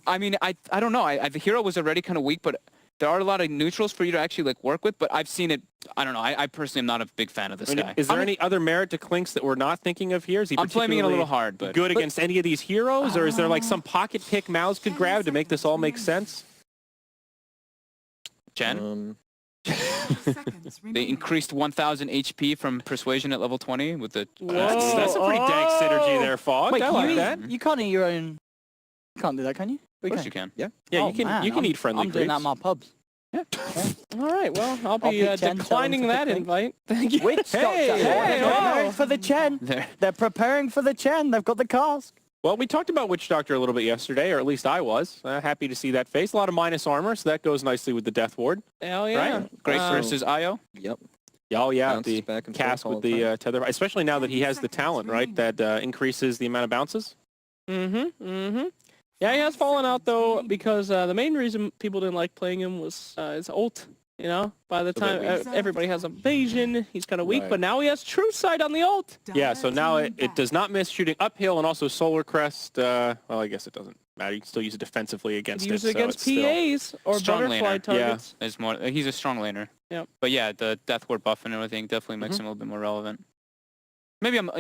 I mean, I don't know. The hero was already kind of weak, but there are a lot of neutrals for you to actually like work with. But I've seen it. I don't know. I personally am not a big fan of this guy. Is there any other merit to Clinks that we're not thinking of here? Is he I'm flaming it a little hard, but good against any of these heroes, or is there like some pocket pick Mouse could grab to make this all make sense? Jen? They increased 1,000 HP from Persuasion at level 20 with the... That's a pretty dank synergy there, Fog. Wait, I like that. You can't eat your own... You can't do that, can you? Of course you can. Yeah, Oh, you can. man, You can eat friendly I'm doing that creeps. in my pubs. Yeah. All right. Well, I'll be pick Chen, declining tell them that to pick me. invite. Thank you. Which Hey, preparing for the Chen. They're preparing for the Chen. They've got the cask. Well, we talked about Witch Doctor a little bit yesterday, or at least I was. Happy to see that face. A lot of minus armor, so that goes nicely with the Death Ward. Hell yeah. Right? Great versus Io. Yep. Oh, yeah. Bounces The back and cast forth all with the the tether, especially now that he has the talent, right? That increases the amount of bounces. Yeah, he has fallen out, though, because the main reason people didn't like playing him was his ult. You know, by the time everybody has evasion, he's kind of weak, Right. but now he has True Sight on the ult. Yeah, so now it does not miss shooting uphill and also Solar Crest. Well, I guess it doesn't matter. You can still use it defensively against Use it. it against so it's still... PAs or Strong butterfly laner. targets. Is more. He's a strong laner. Yep. But yeah, the Death Ward buff and everything definitely makes him a little bit more relevant. Maybe I'm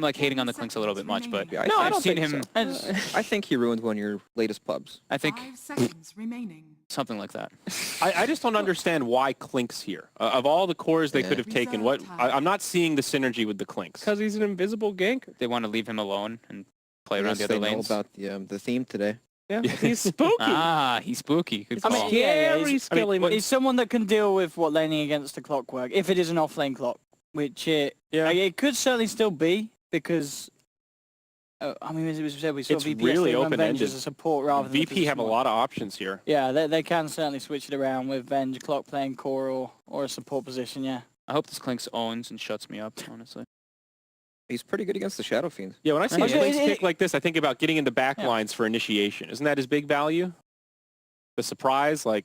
like hating on the Clinks a little bit much, but Yeah, I've seen him. I think he ruined one of your latest pubs. I think 5 seconds remaining. something like that. I just don't understand why Clinks here. Of all the cores they could have taken, I'm not seeing the synergy with the Clinks. Because he's an invisible ganker. They want to leave him alone and play around Yes, the other they know lanes. about the theme today. Yeah, he's spooky. Ah, he's spooky. Good I call. mean, yeah, Scary, he's, skilly man. he's someone that can deal with laning against the clockwork, if it is an off-lane clock, which it could certainly still be, because, I mean, as we said, we saw It's VP really Revenge open-ended. as a support rather than VP have a lot of options here. Yeah, they can certainly switch it around with Venge, clock playing core, or a support position, yeah. I hope this Clinks owns and shuts me up, honestly. He's pretty good against the Shadow Fiend. Yeah, when I see Okay, Clinks it- pick like this, I think about getting into back lines for initiation. Isn't that his big value? The surprise, like...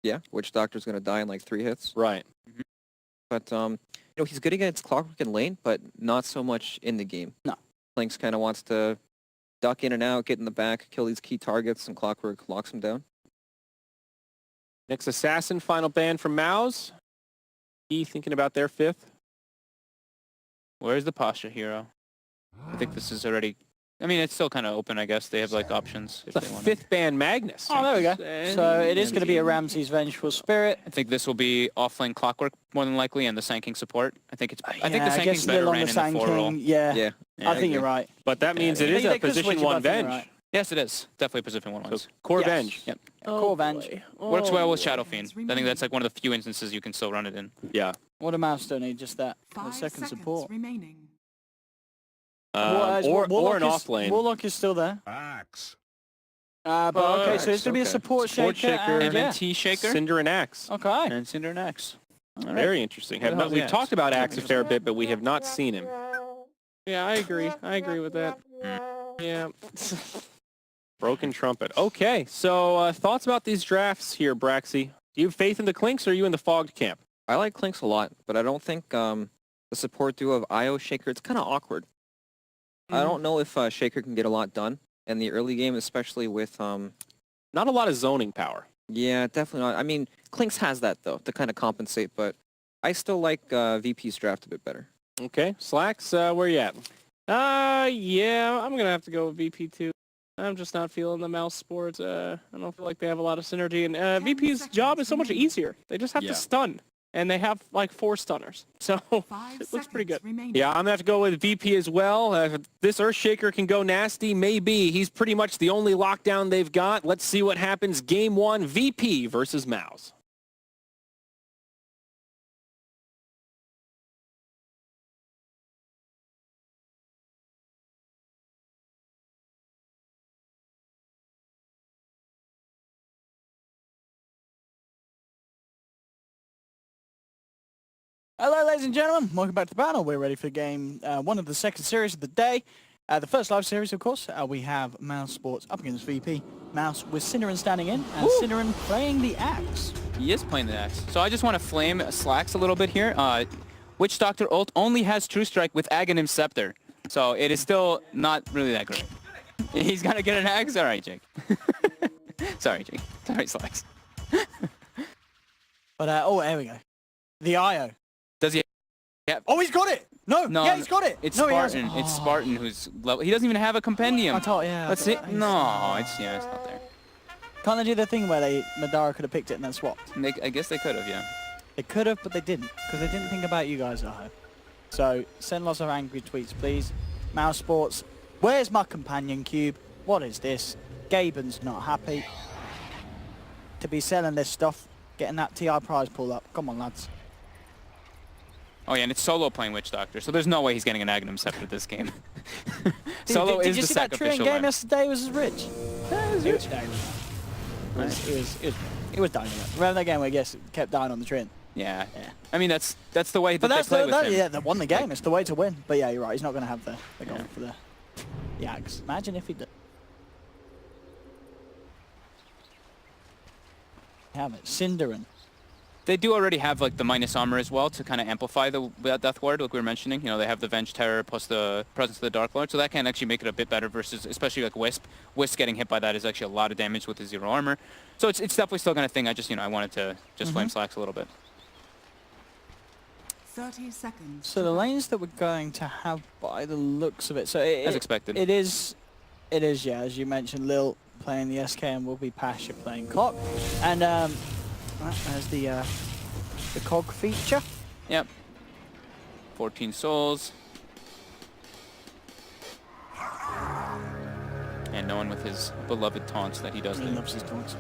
Yeah, Witch Doctor's going to die in like 3 hits. Right. But, you know, he's good against Clockwork and lane, but not so much in the game. No. Clinks kind of wants to duck in and out, get in the back, kill these key targets, and Clockwork locks him down. Next Assassin, final ban from Mouse. He thinking about their 5th. Where's the Pasha hero? I think this is already... I mean, it's still kind of open, I guess. They have, like, options if The they want. 5th ban Magnus. Oh, there we go. So it is going to be a Ramsey's Vengeful Spirit. I think this will be offlane Clockwork, more than likely, and the Sand King support. I think the Sand guess King's better Lil on ran the in Sand the 4 roll. King, yeah. Yeah. I think you're right. But that means it They- is they a could switch position it, 1 but I think Venge. you're right. Yes, it is. Definitely position 1 So ones. core Yes. Venge. Yep. Core Venge. Works well with Shadow Fiend. I think that's like one of the few instances you can still run it in. Yeah. What a mouse don't need, just that. 5 second seconds support. remaining. Or an off lane. Warlock is still there. Axe. But okay, so it's going to be a support Support shaker. shaker. and, yeah. MNT Shaker Cinder and Axe. Okay. and Cinder and Axe. All right. Very interesting. Who the hell's We've Axe? talked about Axe a fair bit, but we have not seen him. Yeah, I agree. I agree with that. Yeah. Broken Trumpet. Okay, so thoughts about these drafts here, Braxy? Do you have faith in the Clinks, or are you in the Fogged camp? I like Clinks a lot, but I don't think the support duo of Io Shaker, it's kind of awkward. I don't know if Shaker can get a lot done in the early game, especially with... Not a lot of zoning power. Yeah, definitely not. I mean, Clinks has that, though, to kind of compensate, but I still like VP's draft a bit better. Okay, Slacks, where you at? Yeah, I'm going to have to go with VP2. I'm just not feeling the mouse sports. I don't feel like they have a lot of synergy. And VP's job is so much easier. They just have to stun. And they have like 4 stunners. So 5 it looks pretty good. seconds remaining. Yeah, I'm going to have to go with VP as well. If this Earthshaker can go nasty, maybe. He's pretty much the only lockdown they've got. Let's see what happens. Game 1, VP versus Mouse. Hello, ladies and gentlemen. Welcome back to the panel. We're ready for game 1 of the second series of the day. The first live series, of course, we have Mouse Sports up against VP. Mouse with Cinneren standing in, and Cinneren playing the Axe. He is playing the Axe. So I just want to flame Slacks a little bit here. Witch Doctor ult only has True Strike with Aghanim Scepter. So it is still not really that great. He's gonna get an axe. All right, Jake. Sorry, Jake. Sorry, Slacks. But oh, there we go. The IO. Does he? Yeah. Oh, he's got it. No, No, yeah, he's got it. It's no, Spartan. It's Spartan who's level. He doesn't even have a compendium. I thought, yeah. Let's see. No, it's not there. Can't they do the thing where Madara could have picked it and then swapped? I guess they could have, yeah. They could have, but they didn't, because they didn't think about you guys at home. So send lots of angry tweets, please. Mouse Sports, where's my companion cube? What is this? Gaben's not happy to be selling this stuff, getting that TI prize pool up. Come on, lads. Oh yeah, and it's Solo playing Witch Doctor, so there's no way he's getting an Agnum Scepter this game. Solo did is you the see that Treant sacrificial game lamb. yesterday? Was as rich. Yeah, it was rich. It was dying. Remember that game where Guess kept dying on the Treant? Yeah. Yeah. I mean, that's the way that But that's they play with him. yeah, they won the game. It's the way to win. But yeah, you're right. He's not going to have the goal Yeah. for the Axe. Imagine if he did. Have it. Cinderin. They do already have like the minus armor as well to kind of amplify the Death Ward, like we were mentioning. You know, they have the Venge Terror plus the presence of the Dark Lord, so that can actually make it a bit better versus, especially like Wisp. Wisp getting hit by that is actually a lot of damage with the 0 armor. So it's definitely still kind of thing. I just, I wanted to just flame Slacks a little bit. 30 seconds. So the lanes that we're going to have by the looks of it. So As expected. It is, yeah, as you mentioned, Lil playing the SK and will be Pasha playing Clock. And there's the cog feature. Yep. 14 souls. And no one with his beloved taunts that he does He there. loves his taunts.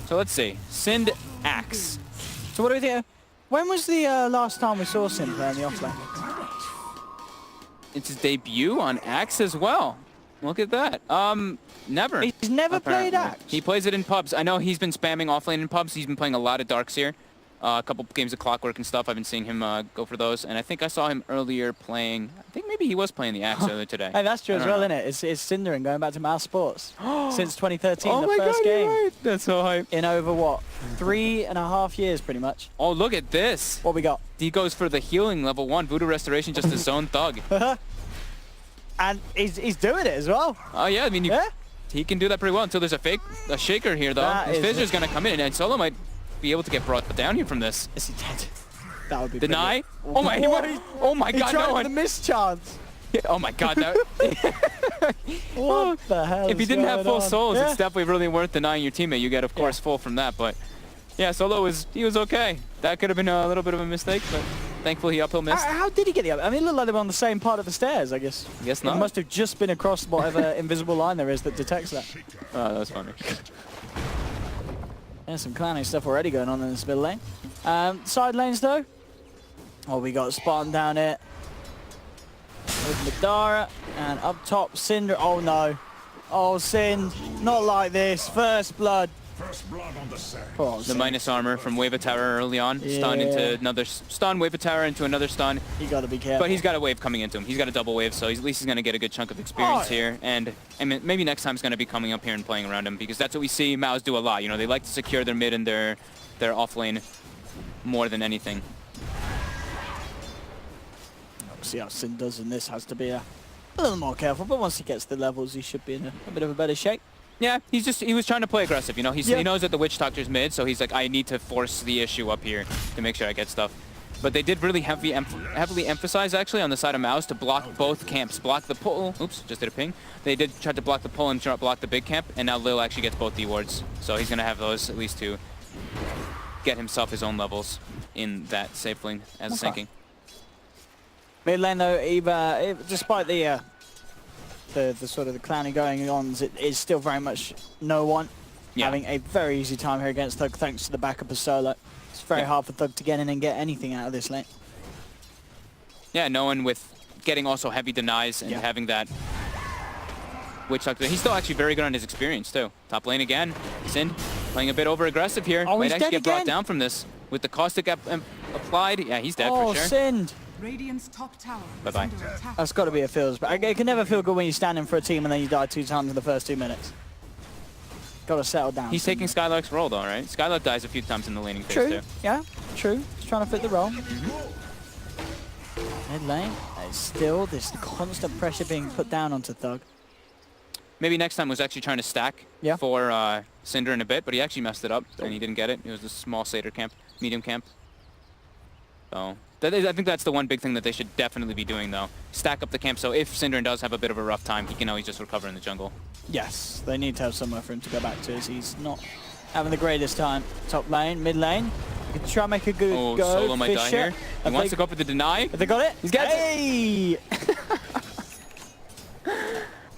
So let's see. Sind Axe. So what do we think? When was the last time we saw Sim play in the offlane? It's his debut on Axe as well. Look at that. Never. He's never played apparently. Axe. He plays it in pubs. I know he's been spamming offlane in pubs. He's been playing a lot of Darkseer. A couple games of Clockwork and stuff. I've been seeing him go for those. And I think I saw him earlier playing... I think maybe he was playing the Axe earlier today. Hey, that's true I as don't well, know. isn't it? It's Cinderin going back to Mouse Sports. Since 2013, Oh the my first God, you're game. right. That's so hype. In over, what, 3.5 years, pretty much. Oh, look at this. What we got? He goes for the healing level 1. Voodoo Restoration, just a zone thug. And he's doing it as well. Oh, yeah. I mean, Yeah? he can do that pretty well until there's a shaker here, though. That His is Fissure's going to come in, and Solo might be able to get brought down here from this. Is he dead? That would be Deny? brilliant. Oh my, oh my He God, tried no the one. mischance. Oh my God, that. What the hell If he is didn't have going full on? souls, Yeah. it's definitely really worth denying your teammate. You get, of course, full from that, but yeah, Solo was okay. That could have been a little bit of a mistake, but thankfully he uphill missed. How did he get the up? I mean, it looked like they were on the same part of the stairs, I guess. I guess It not. must have just been across whatever invisible line there is that detects that. Oh, that's funny. There's some clowning stuff already going on in this middle lane. Side lanes, though. Oh, we got Spartan down here. With Madara. And up top, Cinder. Oh, no. Oh, Sind. Not like this. First blood. Poor old The Sind. minus armor from Wave of Terror early on. Stun Yeah. into another stun, Wave of Terror into another stun. You got to be careful. But he's got a wave coming into him. He's got a double wave, so at least he's going to get a good chunk of experience Oh, yeah. here. And I mean, maybe next time he's going to be coming up here and playing around him, because that's what we see Maus do a lot. You know, they like to secure their mid and their off lane more than anything. See how Sin does in this. Has to be a little more careful, but once he gets the levels, he should be in a bit of a better shape. Yeah, he was trying to play aggressive, you know. Yeah. He knows that the Witch Doctor's mid, so he's like, I need to force the issue up here to make sure I get stuff. But they did really heavily emphasize, actually, on the side of Maus to block both camps. Block the pull. Oops, just did a ping. They did try to block the pull and block the big camp, and now Lil actually gets both D wards. So he's going to have those at least to get himself his own levels in that safe lane as sinking. Mid lane, though, Eva, despite the sort of the clowning going on, it is still very much no one. Yeah. Having a very easy time here against Thug thanks to the backup of Solo. It's very hard for Thug to get in and get anything out of this lane. Yeah, no one with getting also heavy denies and having that Witch Doctor. He's still actually very good on his experience, too. Top lane again. Sind playing a bit over-aggressive here. Oh, Might he's actually dead get brought again. down from this. With the caustic applied, yeah, he's dead Oh, for sure. Sind. Radiant's top tower is Bye-bye. under attack. That's got to be a feels, but it can never feel good when you're standing for a team and then you die 2 times in the first 2 minutes. Got to settle down. He's taking Skylark's role, though, right? Skylark dies a few times in the laning phase, True. too. Yeah, true. He's trying to fit the role. Mid lane, there's still this constant pressure being put down onto Thug. Maybe next time was actually trying to stack for Cinder in a bit, but he actually messed it up and he didn't get it. It was a small Satyr camp, medium camp. So I think that's the one big thing that they should definitely be doing, though. Stack up the camp, so if Cinder does have a bit of a rough time, he can always just recover in the jungle. Yes, they need to have somewhere for him to go back to, as he's not having the greatest time. Top lane, mid lane. You can try and make a good go. Solo might die Fisher. here. He wants to go for the deny. Have they got it? He's got it.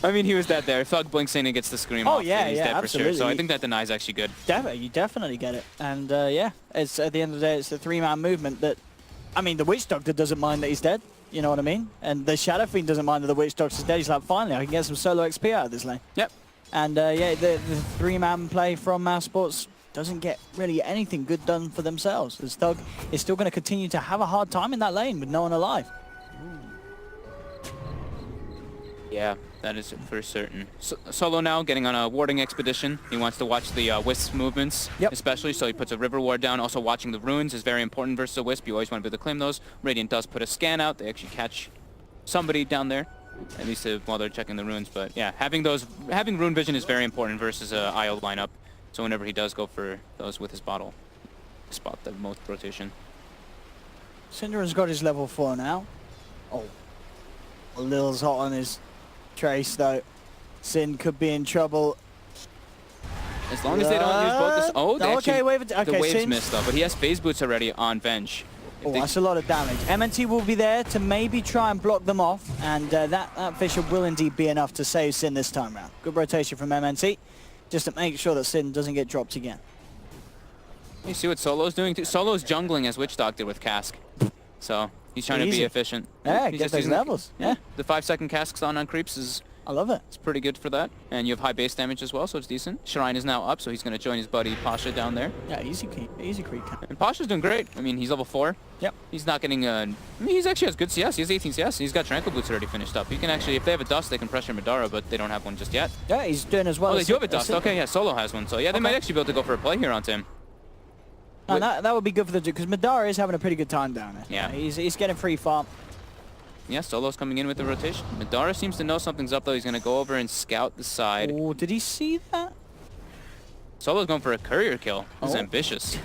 I mean, he was dead there. Thug blinks in and gets the scream off. Yeah, he's yeah, dead absolutely. for sure. So I think that deny is actually good. You definitely get it. And yeah, it's at the end of the day, it's the three-man movement that, I mean, the Witch Doctor doesn't mind that he's dead. You know what I mean? And the Shadow Fiend doesn't mind that the Witch Doctor's dead. He's like, finally, I can get some solo XP out of this lane. Yep. And yeah, the three-man play from mousesports doesn't get really anything good done for themselves. As Thug is still going to continue to have a hard time in that lane with no one alive. Yeah, that is for certain. Solo now getting on a warding expedition. He wants to watch the Wisp movements, especially, so he puts a river ward down. Also watching the runes is very important versus a Wisp. You always want to be able to claim those. Radiant does put a scan out. They actually catch somebody down there, at least while they're checking the runes. But yeah, having rune vision is very important versus a IO lineup. So whenever he does go for those with his bottle, spot the most rotation. Cinderen's got his level 4 now. Oh, Lil's hot on his trace though. Sin could be in trouble. As long as they don't use both this. Oh, they actually, the waves Sin missed though, but he has phase boots already on Venge. Oh, that's a lot of damage. MNT will be there to maybe try and block them off, and that Fisher will indeed be enough to save Sin this time round. Good rotation from MNT, just to make sure that Sin doesn't get dropped again. You see what Solo's doing too? Solo's jungling as Witch Doctor with Cask. So he's trying to be efficient. Yeah, he's get those levels. Yeah. The 5-second Casks on creeps is... I love it. It's pretty good for that. And you have high base damage as well, so it's decent. Shrine is now up, so he's going to join his buddy Pasha down there. Yeah, easy creep. And Pasha's doing great. I mean, he's level 4. Yep. He's not getting... I mean, he's actually has good CS. He has 18 CS. He's got Tranquil Boots already finished up. He can actually... If they have a Dust, they can pressure Madara, but they don't have one just yet. Yeah, he's doing as well. Oh, they do have a Dust. Okay, yeah, Solo has one. So yeah, they might actually be able to go for a play here onto him. No, that would be good for the dude, because Madara is having a pretty good time down there. Yeah. He's getting free farm. Yeah, Solo's coming in with the rotation. Madara seems to know something's up, though. He's going to go over and scout the side. Oh, did he see that? Solo's going for a courier kill. This is ambitious.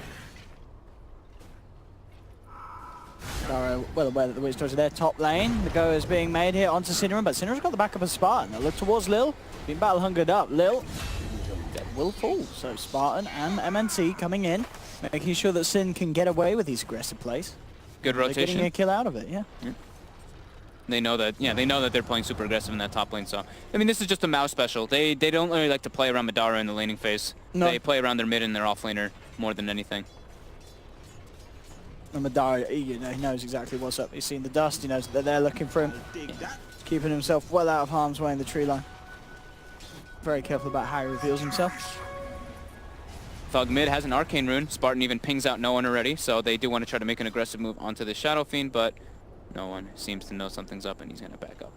Madara well aware that the Witch Doctor there. Top lane. The go is being made here onto Cinnamon, but Cinnamon's got the backup of Spartan. They look towards Lil. Being battle hungered up. Lil will fall. So Spartan and MNT coming in, making sure that Sin can get away with these aggressive plays. Good rotation. Getting a kill out of it, yeah. They know that, they know that they're playing super aggressive in that top lane. So, I mean, this is just a Mouse special. They don't really like to play around Madara in the laning phase. No. They play around their mid and their off laner more than anything. And Madara, he knows exactly what's up. He's seen the dust. He knows that they're looking for him. Keeping himself well out of harm's way in the tree line. Very careful about how he reveals himself. Thug mid has an arcane rune. Spartan even pings out no one already, so they do want to try to make an aggressive move onto the Shadow Fiend, but no one seems to know something's up, and he's going to back up.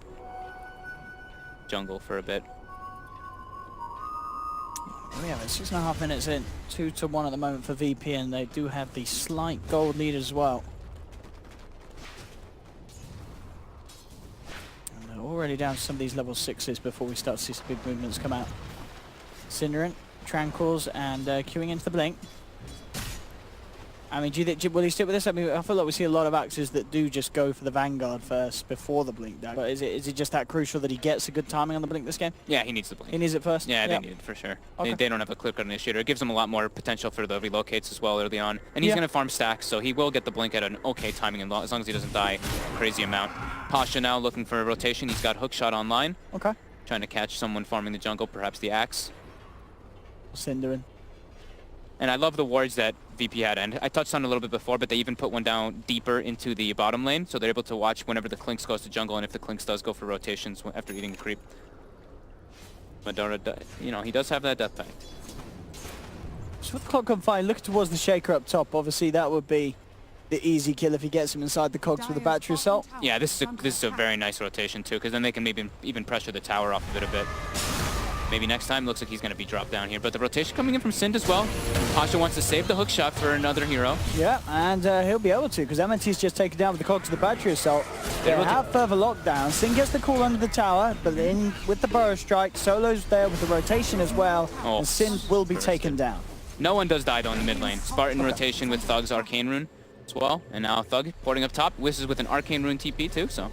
Jungle for a bit. We have it, 6.5 minutes in, 2-1 at the moment for VP, and they do have the slight gold lead as well. And they're already down to some of these level 6s before we start to see some big movements come out. Cinderin, Tranquils, and queuing into the blink. I mean, will he stick with this? I mean, I feel like we see a lot of axes that do just go for the Vanguard first before the blink. But is it just that crucial that he gets a good timing on the blink this game? Yeah, he needs the blink. He needs it first? Yeah, they need it for sure. Okay. They don't have a clear cut initiator. It gives them a lot more potential for the relocates as well early on. And he's going to farm stacks, so he will get the blink at an okay timing as long as he doesn't die a crazy amount. Pasha now looking for a rotation. He's got Hookshot online. Okay. Trying to catch someone farming the jungle, perhaps the axe. Cinderin. And I love the wards that VP had, and I touched on it a little bit before, but they even put one down deeper into the bottom lane, so they're able to watch whenever the Clinks goes to jungle, and if the Clinks does go for rotations after eating the creep. Madara, he does have that death pact. So with the clock on fire, look towards the Shaker up top. Obviously, that would be the easy kill if he gets him inside the cogs with a battery assault. Yeah, this is a very nice rotation too, because then they can maybe even pressure the tower off of it a bit. Maybe next time. Looks like he's going to be dropped down here. But the rotation coming in from Sind as well. Pasha wants to save the hook shot for another hero. Yeah, and he'll be able to, because MNT's just taken down with the cogs of the battery assault. They have further lockdown. Sin gets the call under the tower, but in with the burrow strike, Solo's there with the rotation as well, and Sin will be taken down. No one does die though in the mid lane. Spartan rotation with Thug's Arcane Rune as well. And now Thug porting up top. Whiz is with an Arcane Rune TP too, so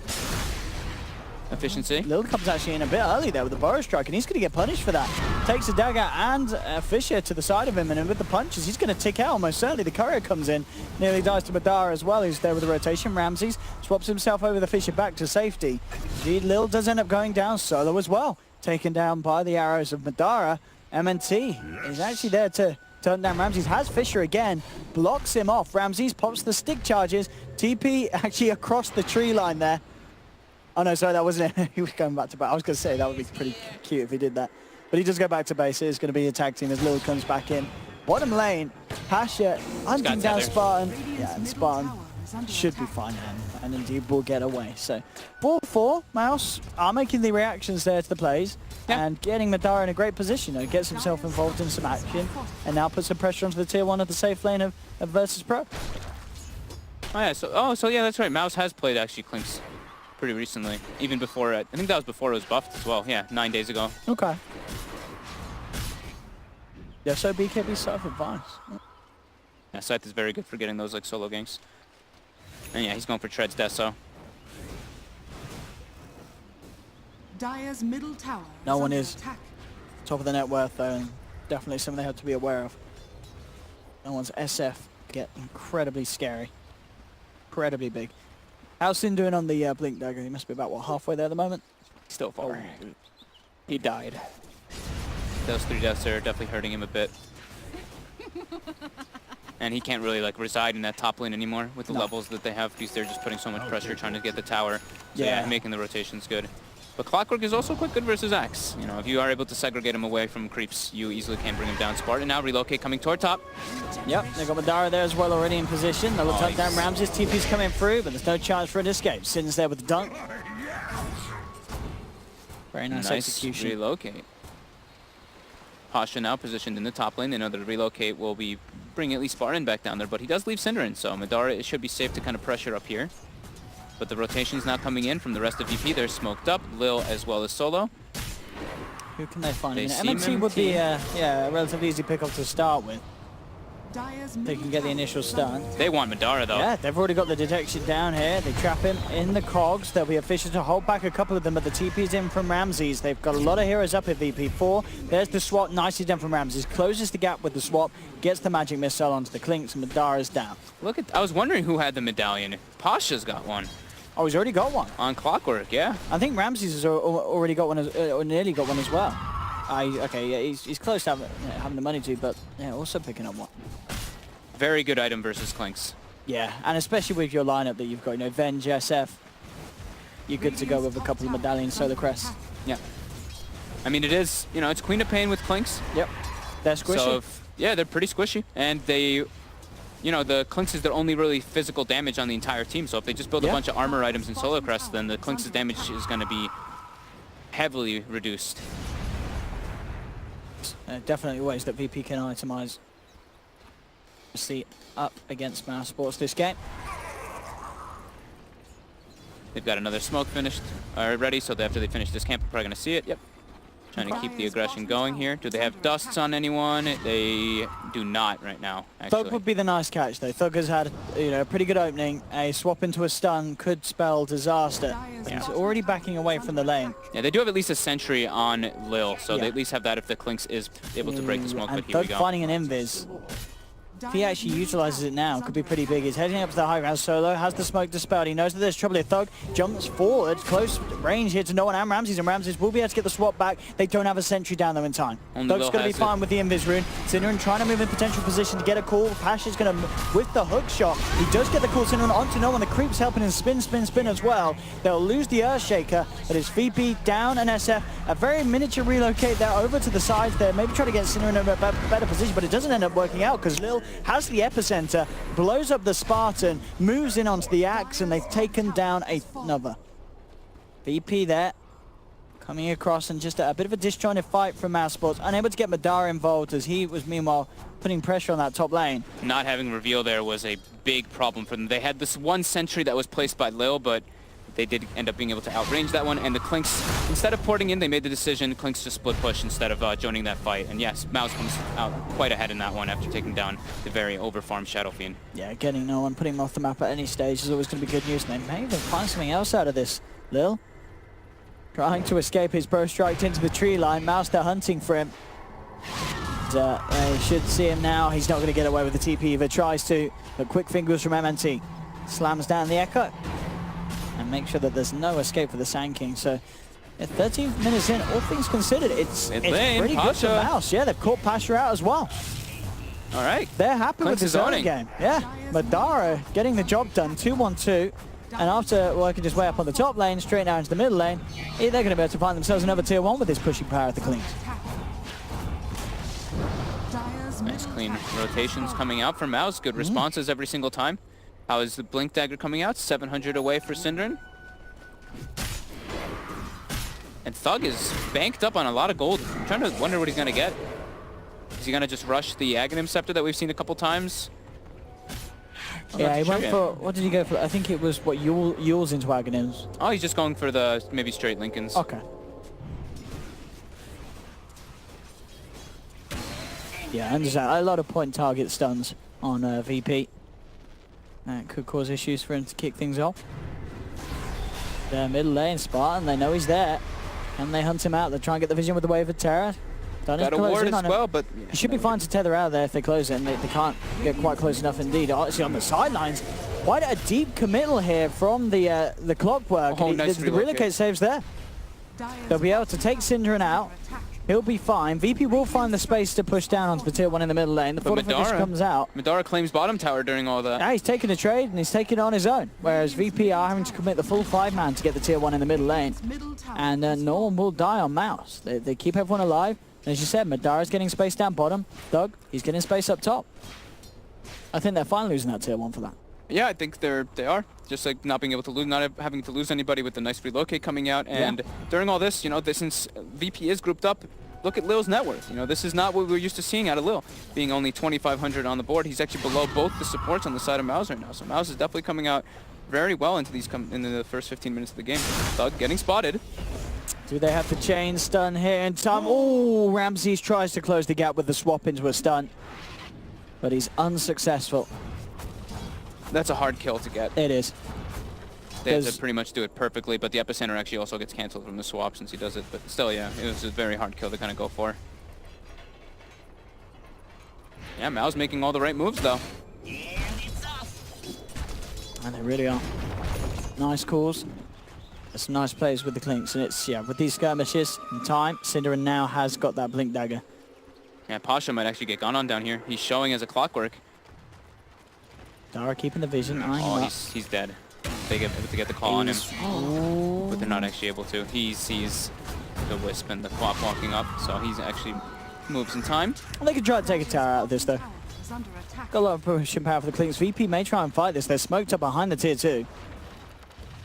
efficiency. Lil comes actually in a bit early there with the burrow strike, and he's going to get punished for that. Takes a dagger and Fisher to the side of him, and with the punches, he's going to tick out almost certainly. The courier comes in, nearly dies to Madara as well. He's there with the rotation. Ramses swaps himself over the Fisher back to safety. Indeed, Lil does end up going down solo as well, taken down by the arrows of Madara. MNT is actually there to turn down Ramses, has Fisher again, blocks him off. Ramses pops the stick charges. TP actually across the tree line there. Oh no, sorry, that wasn't it. He was going back to base. I was going to say that would be pretty cute if he did that. But he does go back to base. It is going to be a tag team as Lil comes back in. Bottom lane, Pasha hunting down Spartan. Yeah, and Spartan should be fine and indeed will get away. So 4-4, Mouse are making the reactions there to the plays and getting Madara in a great position. He gets himself involved in some action and now puts some pressure onto the tier 1 of the safe lane of Versus Pro. Oh yeah, so yeah, that's right. Mouse has played actually Clinks pretty recently, even before, I think that was before it was buffed as well. Yeah, 9 days ago. Okay. Yeah, so BKB self-advice. Yeah, Scythe is very good for getting those like solo ganks. And yeah, he's going for Tread's Deso. Dire's middle tower. No one under is attack. top of the net worth though, and definitely something they have to be aware of. No one's SF get incredibly scary. Incredibly big. How's Sin doing on the Blink Dagger? He must be about, what, halfway there at the moment? Still far. He died. Those 3 deaths are definitely hurting him a bit. And he can't really like reside in that top lane anymore with the levels that they have, because they're just putting so much pressure trying to get the tower. So yeah, making the rotations good. But Clockwork is also quite good versus Axe. You know, if you are able to segregate him away from creeps, you easily can bring him down. Spartan now relocate coming toward top. Yep, they got Madara there as well already in position. They'll tuck down Ramses. TP's coming through, but there's no chance for an escape. Sin's there with the dunk. Very nice execution. Relocate. Pasha now positioned in the top lane. They know that relocate will be bringing at least Spartan back down there, but he does leave Cinderin, so Madara, it should be safe to kind of pressure up here. But the rotation's now coming in from the rest of VP. They're smoked up. Lil as well as Solo. Who can they find? MNT would be a relatively easy pick-up to start with. They can get the initial stun. They want Madara though. Yeah, they've already got the detection down here. They trap him in the cogs. There'll be officials to hold back a couple of them, but the TP's in from Ramses. They've got a lot of heroes up at VP4. There's the swap, nicely done from Ramses. Closes the gap with the swap, gets the magic missile onto the Clinks, and Madara's down. Look at, I was wondering who had the medallion. Pasha's got one. Oh, he's already got one. On Clockwork, yeah. I think Ramses has already got one, or nearly got one as well. Okay, yeah, he's close to having the money to, but yeah, also picking up one. Very good item versus Clinks. Yeah, and especially with your lineup that you've got, you know, Venge, SF, you're good to go with a couple of medallions, Solar Crest. Yeah. I mean, it is, you know, it's Queen of Pain with Clinks. Yep. They're squishy. So, yeah, they're pretty squishy. And they, you know, the Clinks is their only really physical damage on the entire team. So if they just build a bunch of armor items in Solar Crest, then the Clinks' damage is going to be heavily reduced. Definitely ways that VP can itemize. See up against mousesports this game. They've got another smoke finished, ready, so after they finish this camp, we're probably going to see it. Yep. Trying to keep the aggression going here. Do they have dusts on anyone? They do not right now, actually. Thug would be the nice catch, though. Thug has had, you know, a pretty good opening. A swap into a stun could spell disaster. But he's already backing away from the lane. Yeah, they do have at least a sentry on Lil, so they at least have that if the Clinks is able to break the smoke, and but here we Thug go. finding an invis. If he actually utilizes it now, could be pretty big. He's heading up to the high ground. Solo has the smoke dispelled. He knows that there's trouble here. Thug jumps forward, close range here to no one and Ramses will be able to get the swap back. They don't have a sentry down though in time. Thug's going to be fine with the invis rune. Cinderin trying to move in potential position to get a call. Pasha's going to, with the hook shot, he does get the call. Cinderin onto no one. The creep's helping him spin as well. They'll lose the Earthshaker, but it's VP down and SF. A very miniature relocate there over to the sides there. Maybe try to get Cinderin in a better position, but it doesn't end up working out because Lil has the epicenter. Blows up the Spartan, moves in onto the Axe, and they've taken down another. VP there, coming across and just a bit of a disjointed fight from mousesports. Unable to get Madara involved as he was meanwhile putting pressure on that top lane. Not having reveal there was a big problem for them. They had this one sentry that was placed by Lil, but they did end up being able to outrange that one. And the Clinks, instead of porting in, they made the decision, Clinks to split push instead of joining that fight. And yes, Mouse comes out quite ahead in that one after taking down the very overfarmed Shadow Fiend. Yeah, getting no one, putting him off the map at any stage is always going to be good news. And they may even find something else out of this. Lil trying to escape his bow striked into the tree line. Mouse, they're hunting for him. They should see him now. He's not going to get away with the TP if he tries to. But quick fingers from MNT. Slams down the Echo. And make sure that there's no escape for the Sand King. So, 13 minutes in, all things considered, it's pretty good for Mouse. Yeah, they've caught Pasha out as well. All right. They're happy with this early game. Yeah, Madara getting the job done, 2-1-2. And after working his way up on the top lane, straight now into the middle lane, they're going to be able to find themselves another tier 1 with this pushing power at the Cleans. Nice clean rotations coming out from Mouse. Good responses every single time. How is the Blink Dagger coming out? 700 away for Synderen. And Thug is banked up on a lot of gold. I'm trying to wonder what he's going to get. Is he going to just rush the Aghanim Scepter that we've seen a couple times? Yeah, he went for, what did he go for? I think it was, what, Yules into Aghanims. Oh, he's just going for the maybe straight Lincolns. Okay. Yeah, I understand. A lot of point target stuns on VP. That could cause issues for him to kick things off. The middle lane, Spartan, they know he's there. And they hunt him out. They try and get the vision with the Wave of Terror. Got a ward as well, but... He should be fine to tether out there if they close it, and they can't get quite close enough indeed. Actually, on the sidelines, quite a deep committal here from the Clockwork. Oh, nice the relocate saves there. They'll be able to take Synderen out. He'll be fine. VP will find the space to push down onto the tier 1 in the middle lane. The fortification comes out. Madara claims bottom tower during all that. Yeah, he's taking a trade and he's taking it on his own. Whereas VP are having to commit the full 5-man to get the tier 1 in the middle lane. And no one will die on Mouse. They keep everyone alive. And as you said, Madara's getting space down bottom. Thug, he's getting space up top. I think they're finally losing that tier 1 for that. Yeah, I think they are. Just like not being able to lose, not having to lose anybody with the nice relocate coming out. And during all this, you know, since VP is grouped up, look at Lil's net worth. You know, this is not what we're used to seeing out of Lil. Being only 2,500 on the board, he's actually below both the supports on the side of Mouse right now. So Mouse is definitely coming out very well into into the first 15 minutes of the game. Thug getting spotted. Do they have the chain stun here in time? Oh, Ramses tries to close the gap with the swap into a stun, but he's unsuccessful. That's a hard kill to get. It is. They have to pretty much do it perfectly, but the epicenter actually also gets canceled from the swap since he does it. But still, yeah, it was a very hard kill to kind of go for. Yeah, Mao's making all the right moves, though. And they really are. Nice calls. Some nice plays with the Clinks, and it's, yeah, with these skirmishes in time, Synderen now has got that Blink Dagger. Yeah, Pasha might actually get gone on down here. He's showing as a Clockwork. Dara keeping the vision, eyeing him up. He's dead. They get able to get the call on him, but they're not actually able to. He sees the Wisp and the Clock walking up, so he's actually moves in time. Well, they could try to take a tower out of this, though. Got a lot of pushing power for the Clinks. VP may try and fight this. They're smoked up behind the tier 2.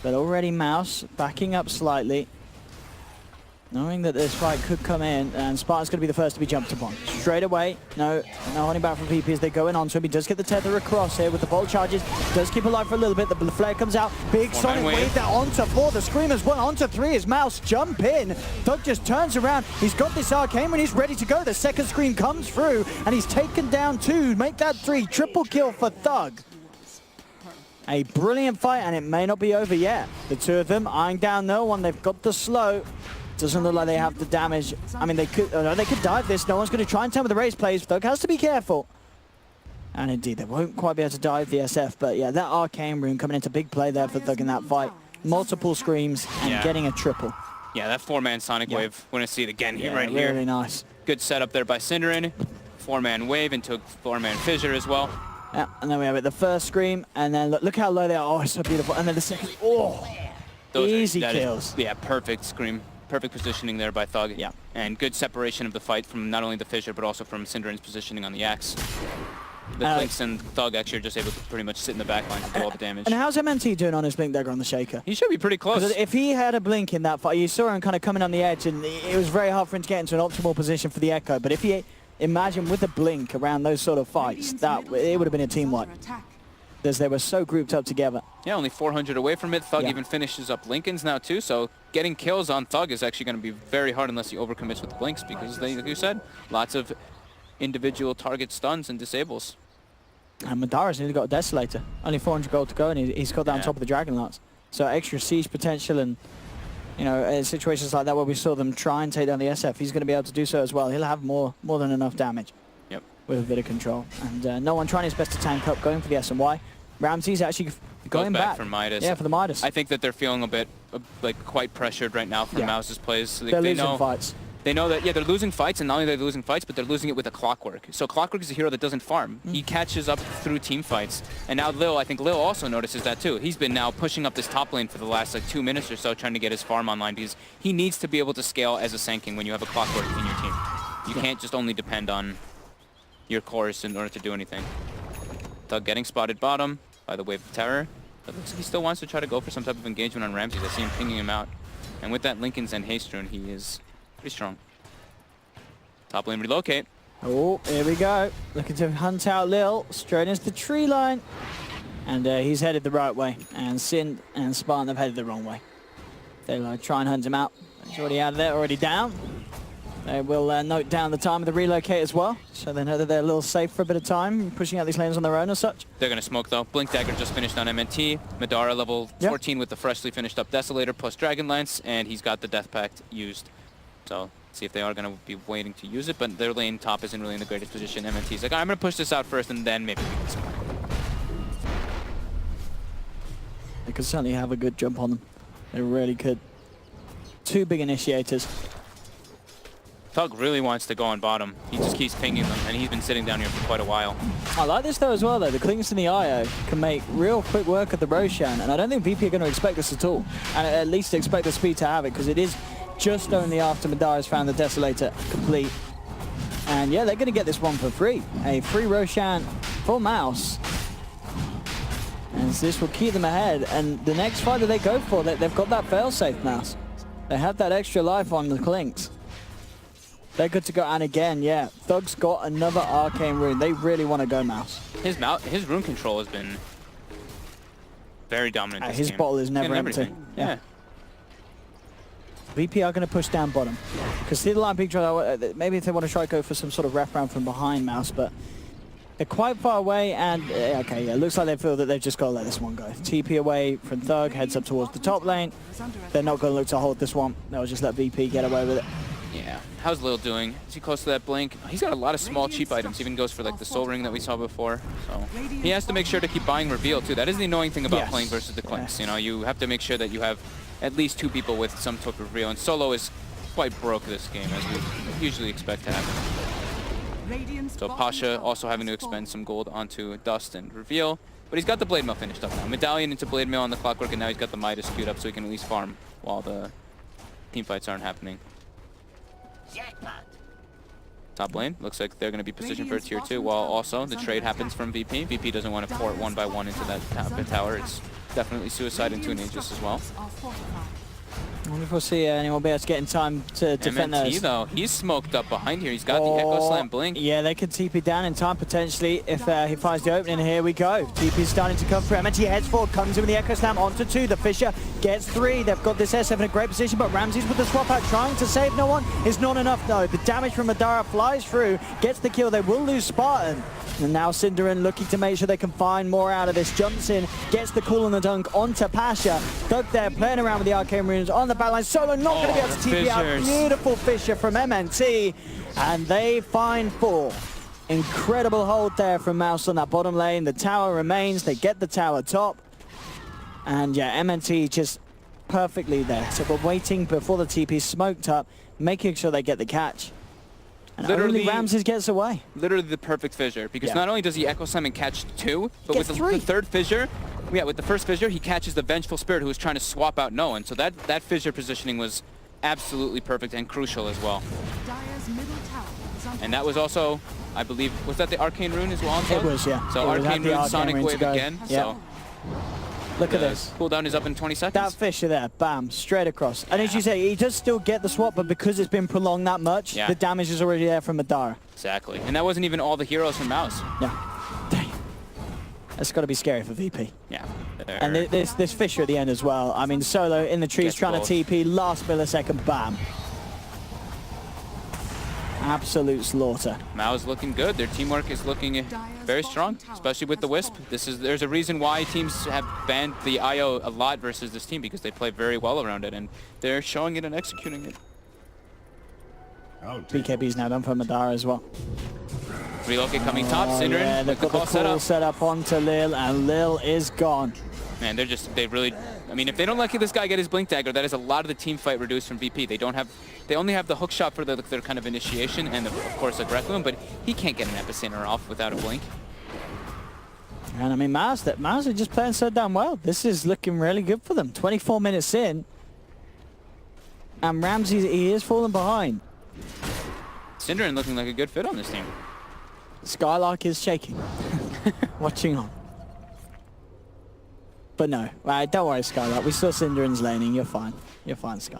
But already Mouse backing up slightly, knowing that this fight could come in, and Spartan's going to be the first to be jumped upon. Straight away, no holding back from VP as they're going on to him. He does get the tether across here with the bolt charges, does keep alive for a little bit. The flare comes out, big sonic wave that onto 4. The Screamers 1 onto 3 as Mouse jump in. Thug just turns around, he's got this arcane when he's ready to go. The second screen comes through, and he's taken down 2, make that 3, triple kill for Thug. A brilliant fight, and it may not be over yet. The two of them eyeing down no one. They've got the slow. Doesn't look like they have the damage. I mean, they could dive this. No one's going to try and tell me the race plays. Thug has to be careful. And indeed, they won't quite be able to dive the SF. But yeah, that arcane rune coming into big play there for Thug in that fight. Multiple screams and getting a triple. Yeah, that 4-man Sonic Wave. We're going to see it again here, right really here. Really nice. Good setup there by Synderen. 4-man Wave into 4-man Fissure as well. Yeah, and then we have it, the first scream, and then look how low they are. Oh, it's so beautiful. And then the second, easy kills. Yeah, perfect scream. Perfect positioning there by Thug. Yeah. And good separation of the fight from not only the Fissure, but also from Synderen's positioning on the axe. The Clinks and Thug actually are just able to pretty much sit in the back line and do all the damage. And how's MNT doing on his Blink Dagger on the Shaker? He should be pretty close. If he had a Blink in that fight, you saw him kind of coming on the edge, and it was very hard for him to get into an optimal position for the Echo. But if he, imagine with the Blink around those sort of fights, it would have been a team wipe. As they were so grouped up together. Yeah, only 400 away from it. Thug Yeah. even finishes up Lincoln's now too, so getting kills on Thug is actually going to be very hard unless he overcommits with Blinks, because they, like you said, lots of individual target stuns and disables. And Madara's nearly got a Desolator. Only 400 gold to go, and he's got that on top of the Dragon Lance. So extra siege potential, and you know, in situations like that where we saw them try and take down the SF, he's going to be able to do so as well. He'll have more than enough damage. Yep. With a bit of control. And no one trying his best to tank up, going for the SNY. Ramsey's actually going back for Midas. Yeah, for the Midas. I think that they're feeling a bit, like, quite pressured right now from Mouse's plays. So They're they losing know, fights. They know that, yeah, they're losing fights, and not only are they losing fights, but they're losing it with a Clockwork. So Clockwork is a hero that doesn't farm. He catches up through team fights. And now Lil, I think Lil also notices that too. He's been now pushing up this top lane for the last, like, 2 minutes or so, trying to get his farm online, because he needs to be able to scale as a Sanking when you have a Clockwork in your team. You can't just only depend on your cores in order to do anything. Thug getting spotted bottom by the Wave of Terror. But looks like he still wants to try to go for some type of engagement on Ramses. I see him pinging him out. And with that Lincoln's and Haste Rune, he is pretty strong. Top lane relocate. Oh, here we go. Looking to hunt out Lil, straight into the tree line. And he's headed the right way. And Sin and Spartan have headed the wrong way. They'll try and hunt him out. He's already out of there, already down. They will note down the time of the relocate as well, so they know that they're a little safe for a bit of time, pushing out these lanes on their own or such. They're going to smoke though. Blink Dagger just finished on MNT. Madara level 14 with the freshly finished up Desolator plus Dragon Lance, and he's got the Death Pact used. So see if they are going to be waiting to use it, but their lane top isn't really in the greatest position. MNT's like, I'm going to push this out first, and then maybe we can smoke. They could certainly have a good jump on them. They really could. Two big initiators. Thug really wants to go on bottom. He just keeps pinging them, and he's been sitting down here for quite a while. I like this though as well though. The Clings and the IO can make real quick work of the Roshan, and I don't think VP are going to expect this at all. And at least expect the speed to have it, because it is just only after Madara's found the Desolator complete. And yeah, they're going to get this one for free. A free Roshan for Mouse. And this will keep them ahead. And the next fight that they go for, they've got that failsafe Mouse. They have that extra life on the Clinks. They're good to go, and again, yeah, Thug's got another Arcane Rune. They really want to go Mouse. His rune control has been very dominant this his game. bottle is never empty. Everything. Yeah. VP are going to push down bottom. Because see the line picture, maybe if they want to try to go for some sort of wraparound from behind Mouse, but they're quite far away, and okay, yeah, looks like they feel that they've just got to let this one go. TP away from Thug, heads up towards the top lane. They're not going to look to hold this one. They'll just let VP get away with it. Yeah. How's Lil doing? Is he close to that blink? He's got a lot of small, cheap items. He even goes for like the soul ring that we saw before. So he has to make sure to keep buying reveal too. That is the annoying thing about playing versus the Clinks. You know, you have to make sure that you have at least 2 people with some type of reveal. And solo is quite broke this game, as we usually expect to happen. So Pasha also having to expend some gold onto Dust and reveal. But he's got the Blade Mail finished up now. Medallion into Blade Mail on the Clockwork, and now he's got the Midas queued up so he can at least farm while the team fights aren't happening. Top lane, looks like they're going to be positioned for a tier 2, while also the trade happens from VP. VP doesn't want to port 1 by 1 into that tower. It's definitely suicide in 2 Aegis as well. I wonder if we'll see anyone be able to get in time to defend MNT those. though, he's smoked up behind here. He's got the Echo Slam blink. Yeah, they could TP down in time potentially if he finds the opening. Here we go. TP's starting to come through. MNT heads forward, comes in with the Echo Slam onto 2. The Fisher gets 3. They've got this SF in a great position, but Ramses with the swap out trying to save no one is not enough though. The damage from Madara flies through, gets the kill. They will lose Spartan. And now Cinderin looking to make sure they can find more out of this. Jumps in, gets the cool and the dunk onto Pasha. Thug there playing around with the Arcane Runes on the backline. Solo not going to be able to TP out. Beautiful Fisher from MNT. And they find 4. Incredible hold there from Mouse on that bottom lane. The tower remains. They get the tower top. And yeah, MNT just perfectly there. So we're waiting before the TP smoked up, making sure they get the catch. And only Ramses gets away. Literally the perfect fissure, because not only does he Echo Slam and catch 2, but with the third fissure, with the first fissure, he catches the Vengeful Spirit who was trying to swap out no one. So that fissure positioning was absolutely perfect and crucial as well. Dire's middle tower is under And that was also, I believe, was that the Arcane Rune as well? It was, yeah. So It was Arcane the Rune, Arcane Sonic Rune to Wave go. again. Yeah. So Look at the this. cooldown is up in 20 seconds. That Fisher there, bam, straight across. And as you say, he does still get the swap, but because it's been prolonged that much, Yeah. the damage is already there from Madara. Exactly. And that wasn't even all the heroes from Mouse. Yeah. Dang. That's got to be scary for VP. Yeah. And this Fisher at the end as well. I mean, Solo in the trees Gets trying both. to TP, last millisecond, bam. Absolute slaughter. Mao's looking good. Their teamwork is looking very strong, especially with the Wisp. There's a reason why teams have banned the IO a lot versus this team, because they play very well around it, and they're showing it and executing it. BKB's now done for Madara as well. Relocate coming top. Oh, Synderen yeah, with they've the got call the set call up. set up onto Lil, and Lil is gone. Man, they really, I mean, if they don't let this guy get his Blink Dagger, that is a lot of the team fight reduced from VP. They only have the hook shot for their kind of initiation, and of course a Grec Loom, but he can't get an Epicenter off without a Blink. And I mean, Mars are just playing so damn well. This is looking really good for them. 24 minutes in, and Ramsey, he is falling behind. Synderen looking like a good fit on this team. Skylark is shaking, watching on. But no, right, don't worry, Skylark. We saw Synderen's laning. You're fine. You're fine, Sky.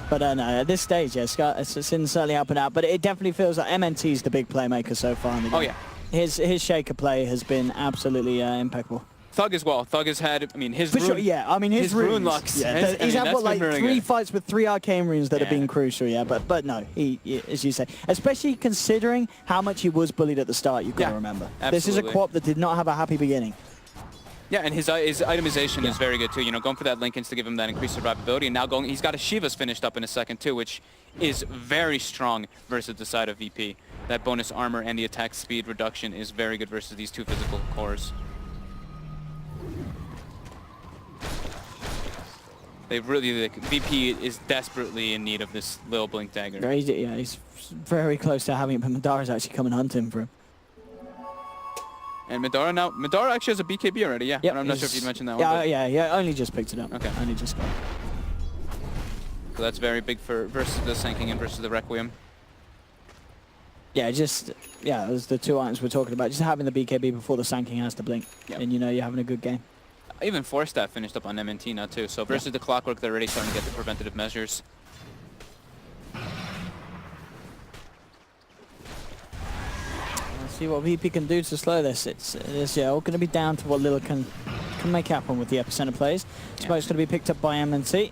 But no, at this stage, yeah, Syn's certainly up and out. But it definitely feels like MNT's the big playmaker so far in the game. Oh yeah. His Shaker play has been absolutely impeccable. Thug as well. Thug has had, I mean, his For rune, sure, yeah. I mean, his rune runes, lucks. Yeah, I he's mean, had what, that's like been really 3 good. fights with 3 arcane runes that have Yeah. been crucial, yeah. But no, he, as you say, especially considering how much he was bullied at the start, you've got to Yeah, remember. absolutely. This is a co-op that did not have a happy beginning. Yeah, and his itemization is very good too. You know, going for that Linken's to give him that increased survivability, and now he's got a Shiva's finished up in a second too, which is very strong versus the side of VP. That bonus armor and the attack speed reduction is very good versus these two physical cores. VP is desperately in need of this little Blink Dagger. Yeah, he's very close to having it, but Madara's actually coming hunting for him. And Madara actually has a BKB already, yeah. Yep, I'm not sure if you mentioned that yeah, one. Yeah, only just picked it up. Okay. Only just got it. So that's very big for versus the Sinking and versus the Requiem. Yeah, those are the 2 items we're talking about. Just having the BKB before the Sanking has to blink, Yep. and you know you're having a good game. Even Forstaff finished up on MNT now too. So versus the Clockwork, they're already starting to get the preventative measures. Let's see what VP can do to slow this. It's all going to be down to what Lil can make happen with the epicenter plays. Smoke's going to be picked up by MNT.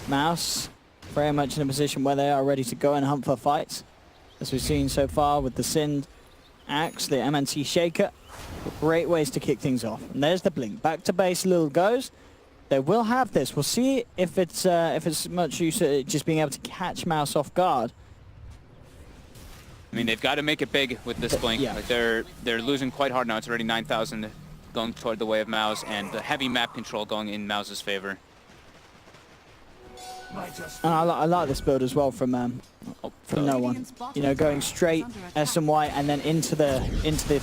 Mouse very much in a position where they are ready to go and hunt for fights, as we've seen so far with the Sind Axe, the MNT Shaker. Great ways to kick things off. And there's the blink. Back to base, Lil goes. They will have this. We'll see if it's much use at just being able to catch Mouse off guard. I mean, they've got to make it big with this blink. Yeah. Like they're losing quite hard now. It's already 9,000 going toward the way of Mouse, and the heavy map control going in Mouse's favor. And I like this build as well from no one. You know, going straight SMY and then into the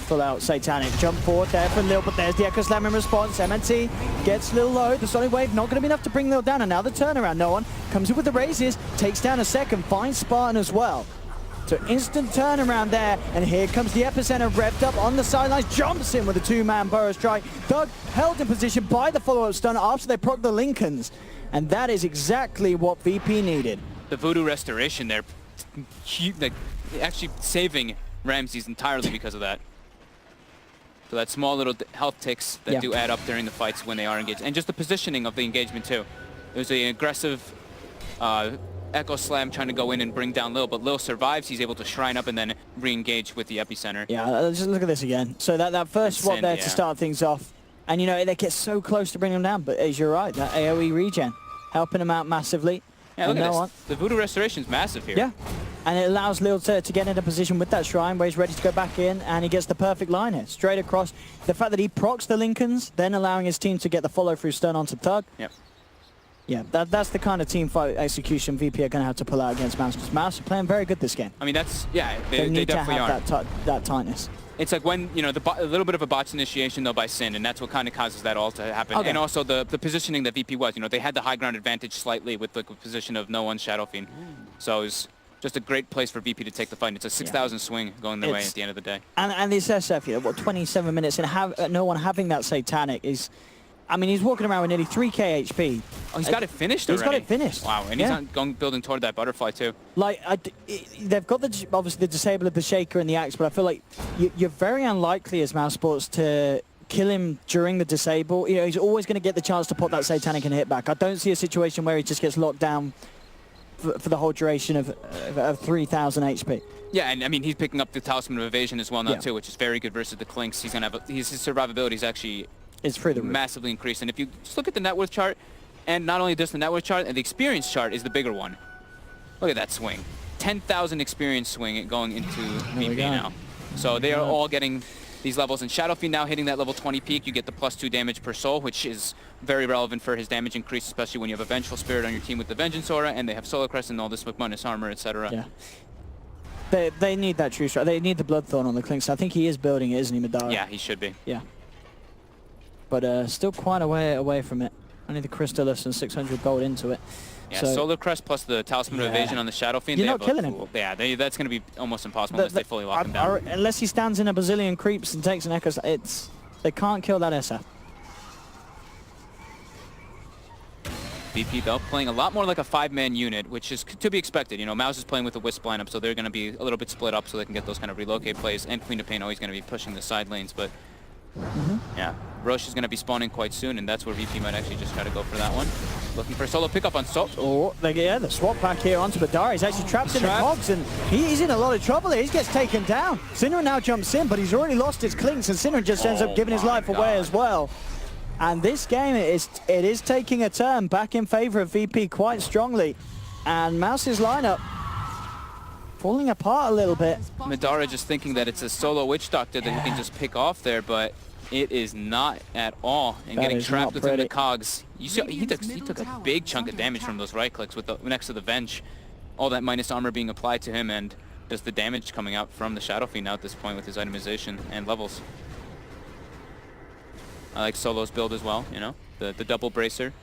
full out Satanic. Jump forward there for Lil, but there's the Echo Slam in response. MNT gets Lil low. The Sonic Wave not going to be enough to bring Lil down, and now the turnaround. No one comes in with the raises, takes down a second, finds Spartan as well. So instant turnaround there, and here comes the Epicenter revved up on the sidelines, jumps in with a 2-man burrow strike. Thug held in position by the follow-up stun after they proc the Lincolns. And that is exactly what VP needed. The Voodoo Restoration there, like, actually saving Ramses entirely because of that. So that small little health ticks that do add up during the fights when they are engaged. And just the positioning of the engagement too. It was an aggressive Echo Slam trying to go in and bring down Lil, but Lil survives. He's able to shrine up and then re-engage with the Epicenter. Yeah, just look at this again. So that first swap there to start things off. And you know, they get so close to bring them down, but as you're right, that AoE regen helping them out massively. Yeah, look at this. this. The Voodoo Restoration's massive here. Yeah, and it allows Lil to get into position with that shrine where he's ready to go back in, and he gets the perfect line here, straight across. The fact that he procs the Lincolns, then allowing his team to get the follow-through stun onto Thug. Yep. Yeah, that's the kind of team fight execution VP are going to have to pull out against Mouse, because Mouse are playing very good this game. I mean, that's, yeah, They need to definitely have are. that tightness. It's like when, you know, a little bit of a botched initiation, though, by Sin, and that's what kind of causes that all to happen. Okay. And also the positioning that VP was. You know, they had the high ground advantage slightly with the position of no one Shadow Fiend. So it was just a great place for VP to take the fight. It's a 6,000 swing going their way at the end of the day. And this SF, you know, what, 27 minutes and no one having that Satanic is... I mean, he's walking around with nearly 3k HP. Oh, he's got it finished already? He's got it finished. Wow, and he's not building toward that butterfly too. Like, they've got obviously the disable of the Shaker and the Axe, but I feel like you're very unlikely as mousesports to kill him during the disable. You know, he's always going to get the chance to pop that Satanic and hit back. I don't see a situation where he just gets locked down for the whole duration of 3,000 HP. Yeah, and I mean, he's picking up the Talisman of Evasion as well now too, which is very good versus the Clinks. He's gonna have his survivability is actually massively increased. And if you just look at the net worth chart, and not only just the net worth chart, and the experience chart is the bigger one. Look at that swing. 10,000 experience swing going into VP now. So they are all getting these levels. And Shadow Fiend now hitting that level 20 peak, you get the +2 damage per soul, which is very relevant for his damage increase, especially when you have a Vengeful Spirit on your team with the Vengeance Aura, and they have Solar Crest and all this McManus armor, etc. Yeah. They need that true strike. They need the Bloodthorn on the Clinks. I think he is building it, isn't he, Madara? Yeah, he should be. Yeah. But still quite a way away from it. Only the Crystallis and 600 gold into it. Yeah, so, Solar Crest plus the Talisman of Evasion on the Shadow Fiend. You're not killing him. Yeah, that's going to be almost impossible unless they fully lock him down. Unless he stands in a bazillion creeps and takes an Echo, they can't kill that SF. VP, though, playing a lot more like a 5-man unit, which is to be expected. You know, Mouse is playing with the Wisp lineup, so they're going to be a little bit split up so they can get those kind of relocate plays. And Queen of Pain always going to be pushing the side lanes, but yeah, Roche is going to be spawning quite soon, and that's where VP might actually just try to go for that one. Looking for a solo pickup on Soap. Oh, the swap back here onto Madara. He's actually trapped in the cogs, and he's in a lot of trouble here. He gets taken down. Sinner now jumps in, but he's already lost his Clinks, and Sinner just ends up giving his life away as well. And this game, it is taking a turn back in favor of VP quite strongly. And Mouse's lineup falling apart a little bit. Madara just thinking that it's a solo Witch Doctor that he can just pick off there, but it is not at all. And getting trapped within the cogs. You see, he took a big chunk of damage from those right clicks with the, next to the Venge. All that minus armor being applied to him, and just the damage coming out from the Shadow Fiend now at this point with his itemization and levels. I like Solo's build as well, you know, the double bracer.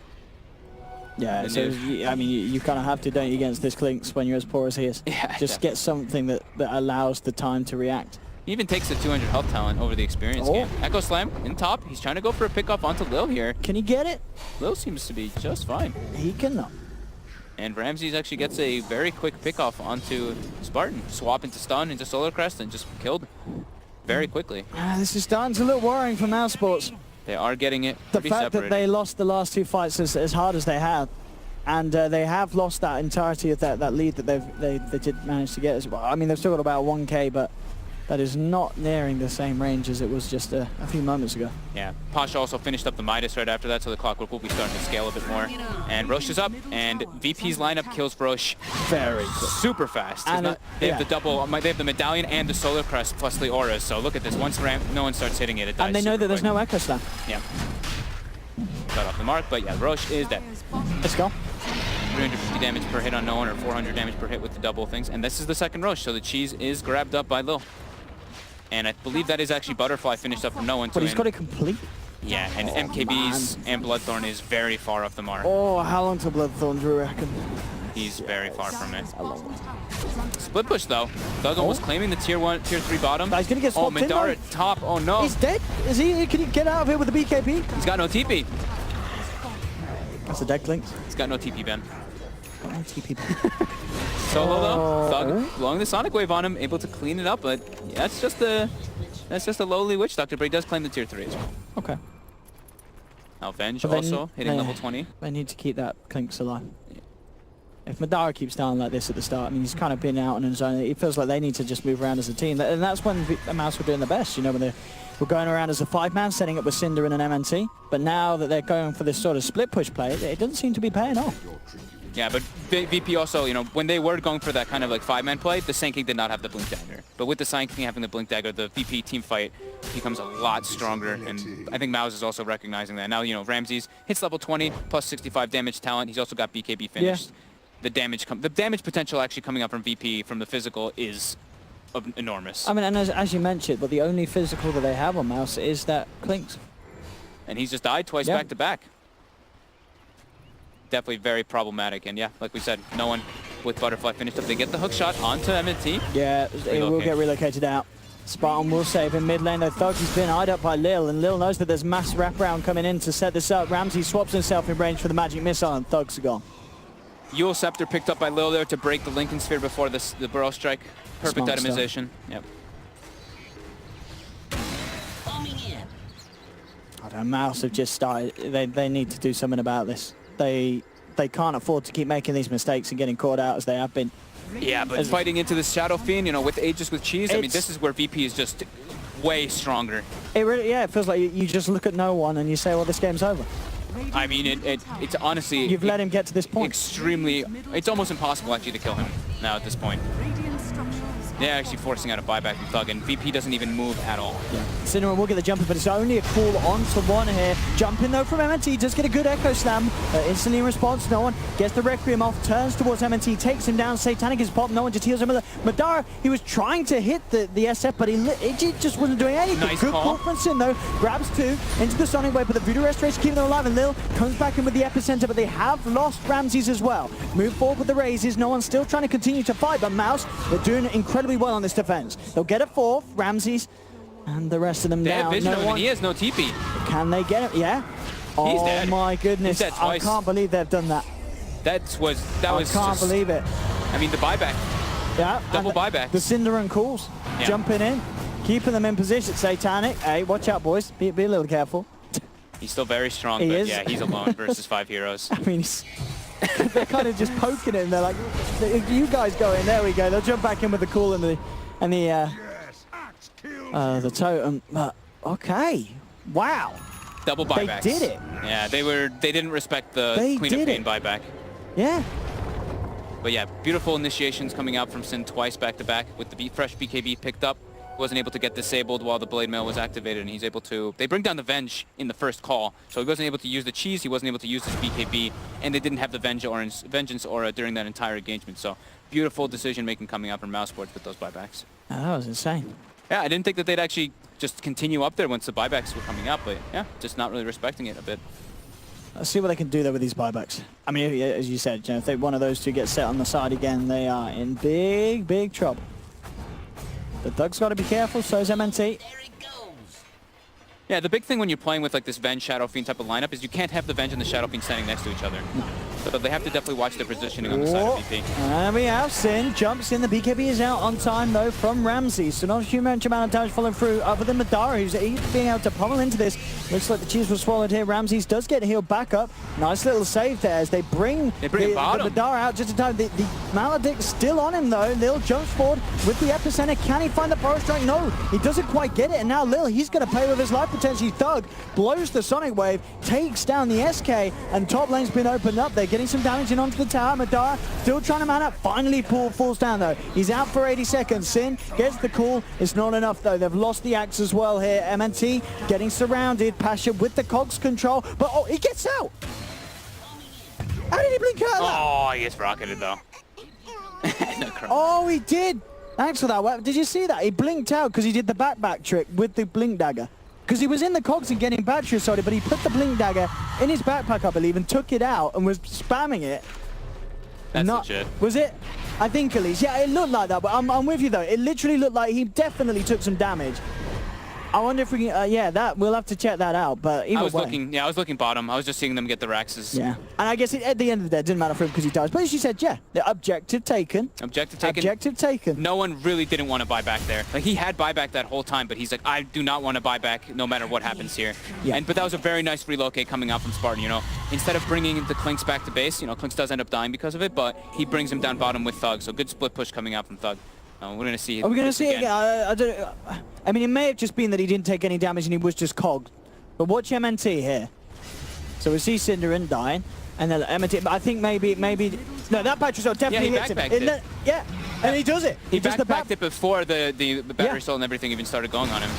Yeah, so I mean, you kind of have to, don't you, against this Clinks when you're as poor as he is. Yeah, just get something that allows the time to react. He even takes the 200 health talent over the experience game. Echo Slam in top. He's trying to go for a pickoff onto Lil here. Can he get it? Lil seems to be just fine. He cannot. And Ramses actually gets a very quick pickoff onto Spartan. Swap into stun into Solar Crest and just killed very quickly. This is starting to look worrying for mousesports. They are getting it The fact that they lost the last two fights as hard as they have, and they have lost that entirety of that lead that they did manage to get as well. I mean, they've still got about 1k, but that is not nearing the same range as it was just a few moments ago. Yeah, Pasha also finished up the Midas right after that, so the clockwork will be starting to scale a bit more. And Roche is up, and VP's lineup kills Roche very quick. Super fast. And they have the double, they have the Medallion and the Solar Crest plus the Auras, so look at this. Once no one starts hitting it, it dies. And they know that there's no Echo Slam. Yeah. Cut off the mark, but yeah, Roche is dead. Let's go. 350 damage per hit on no one, or 400 damage per hit with the double things. And this is the second Roche, so the cheese is grabbed up by Lil. And I believe that is actually Butterfly finished up from no one. But he's got it complete. Yeah, and MKB's and Bloodthorn is very far off the mark. Oh, how long till Bloodthorn, do you reckon? He's very far from it. Split push though. Thug was claiming the tier 3 bottom. He's gonna get swapped in. Madara top. Oh no. He's dead. Is he? Can he get out of here with the BKB? He's got no TP. That's a dead Clink. He's got no TP, Ben. Got no TP. Solo though. Thug blowing the Sonic Wave on him, able to clean it up, but yeah, that's just a lowly Witch Doctor, but he does claim the tier 3 as well. Okay. Now Venge also hitting level 20. They need to keep that Clinks alive. Yeah. If Madara keeps down like this at the start, I mean, he's kind of been out on his own. It feels like they need to just move around as a team. And that's when Mouse were doing the best, you know, when they were going around as a 5-man, setting up with Cinder and an MNT. But now that they're going for this sort of split push play, it doesn't seem to be paying off. Yeah, but VP also, you know, when they were going for that kind of like 5-man play, the Sand King did not have the Blink Dagger. But with the Sand King having the Blink Dagger, the VP team fight becomes a lot stronger. And I think Mouse is also recognizing that. Now, you know, Ramses hits level 20, plus 65 damage talent. He's also got BKB finished. Yeah. The damage potential actually coming up from VP from the physical is enormous. I mean, and as you mentioned, but the only physical that they have on Mouse is that Clinks. And he's just died twice back to back. Definitely very problematic, and yeah, like we said, no one with Butterfly finished up. They get the hook shot onto MNT. Yeah, it will get relocated out. Spartan will save in mid lane though. Thug has been eyed up by Lil, and Lil knows that there's mass wraparound coming in to set this up. Ramsey swaps himself in range for the magic missile, and Thug's gone. Yule Scepter picked up by Lil there to break the Lincoln Sphere before the Burrow Strike. Perfect Smart itemization. Yep. I don't know, Mouse have just started. They need to do something about this. They can't afford to keep making these mistakes and getting caught out as they have been. Yeah, but fighting into the Shadow Fiend, you know, with Aegis with Cheese, I mean, this is where VP is just way stronger. It really, yeah, it feels like you just look at no one and you say, well, this game's over. I mean, it's honestly... You've let him get to this point. Extremely... It's almost impossible, actually, to kill him now at this point. They're actually forcing out a buyback from Thug, and VP doesn't even move at all. Yeah. Cinnamon will get the jumper, but it's only a call onto one here. Jumping though from MNT, does get a good Echo Slam. Instantly in response, no one gets the Requiem off, turns towards MNT, takes him down. Satanic is popped, no one just heals him. Madara, he was trying to hit the SF, but it just wasn't doing anything. Nice good call from Sin though, grabs two into the Sonic Wave, but the Voodoo Restoration keeping them alive, and Lil comes back in with the Epicenter, but they have lost Ramses as well. Move forward with the raises, no one's still trying to continue to fight, but Mouse, they're doing incredibly well on this defense. They'll get a fourth, Ramses, and the rest of them down. Vision of him, and he has no TP. Can they get him? Yeah. He's dead. Oh my goodness! He's dead twice. I can't believe they've done that. That was I can't believe it. I mean, the buyback. Yeah. Double and buyback. The Cinder and Calls jumping in, keeping them in position. Satanic. Hey, watch out, boys. Be a little careful. He's still very strong, He but is. yeah, he's alone versus 5 heroes. I mean, they're kind of just poking him. They're like, you guys go in. There we go. They'll jump back in with the call and the totem. But okay. Wow. Double buybacks. They did it. Yeah, they didn't respect the Queen of Pain buyback. Yeah. But yeah, beautiful initiations coming out from Sin twice back to back with the fresh BKB picked up. Wasn't able to get disabled while the Blade Mail was activated, and he's able to... They bring down the Venge in the first call, so he wasn't able to use the cheese, he wasn't able to use his BKB, and they didn't have the Vengeance Aura during that entire engagement. So beautiful decision-making coming out from mousesports with those buybacks. Oh, that was insane. Yeah, I didn't think that they'd actually just continue up there once the buybacks were coming up, but yeah, just not really respecting it a bit. Let's see what they can do there with these buybacks. I mean, as you said, if one of those two gets set on the side again, they are in big, big trouble. But Doug's got to be careful, so is MNT. Yeah, the big thing when you're playing with like this Venge Shadow Fiend type of lineup is you can't have the Venge and the Shadow Fiend standing next to each other. No. So they have to definitely watch their positioning on the side of VP. And we have Sin, jumps in, the BKB is out on time though from Ramsey, so not a huge amount of damage following through other than Madara, who's being able to pummel into this. Looks like the cheese was swallowed here. Ramses does get healed back up. Nice little save there as they bring the Madara out just in time. The Maledict still on him though. Lil jumps forward with the Epicenter. Can he find the Burrow Strike? No, he doesn't quite get it, and now Lil, he's going to play with his life potentially. Thug blows the Sonic Wave, takes down the SK, and top lane's been opened up. They're getting some damage in onto the tower. Madara still trying to man up. Finally, Paul falls down though. He's out for 80 seconds. Sin gets the call. It's not enough though. They've lost the axe as well here. MNT getting surrounded. Pasha with the cogs control, but oh, he gets out. How did he blink out of that? Oh, he gets rocketed though. Oh, he did. Thanks for that. Did you see that? He blinked out because he did the back trick with the blink dagger. Because he was in the cogs and getting battery assaulted, but he put the blink dagger in his backpack, I believe, and took it out and was spamming it. That's legit. Was it? I think at least. Yeah, it looked like that, but I'm with you though. It literally looked like he definitely took some damage. I wonder if we can, yeah, we'll have to check that out, but either way. I was looking bottom. I was just seeing them get the Raxes. Yeah, and I guess at the end of the day, it didn't matter for him because he dies. But as you said, yeah, the objective taken. Objective taken. Objective taken. No one really didn't want to buy back there. Like, he had buyback that whole time, but he's like, I do not want to buy back no matter what happens here. Yeah. But that was a very nice relocate coming out from Spartan, you know. Instead of bringing the Clinks back to base, you know, Clinks does end up dying because of it, but he brings him down bottom with Thug. So good split push coming out from Thug. We're going to see. Are we going to see it again? I mean, it may have just been that he didn't take any damage and he was just cogged. But watch MNT here. So we see Cinderin dying, and then MNT. But I think maybe no, that Patriot definitely hits him. Yeah, and he does it. He backpacked it before the battery soul and everything even started going on him.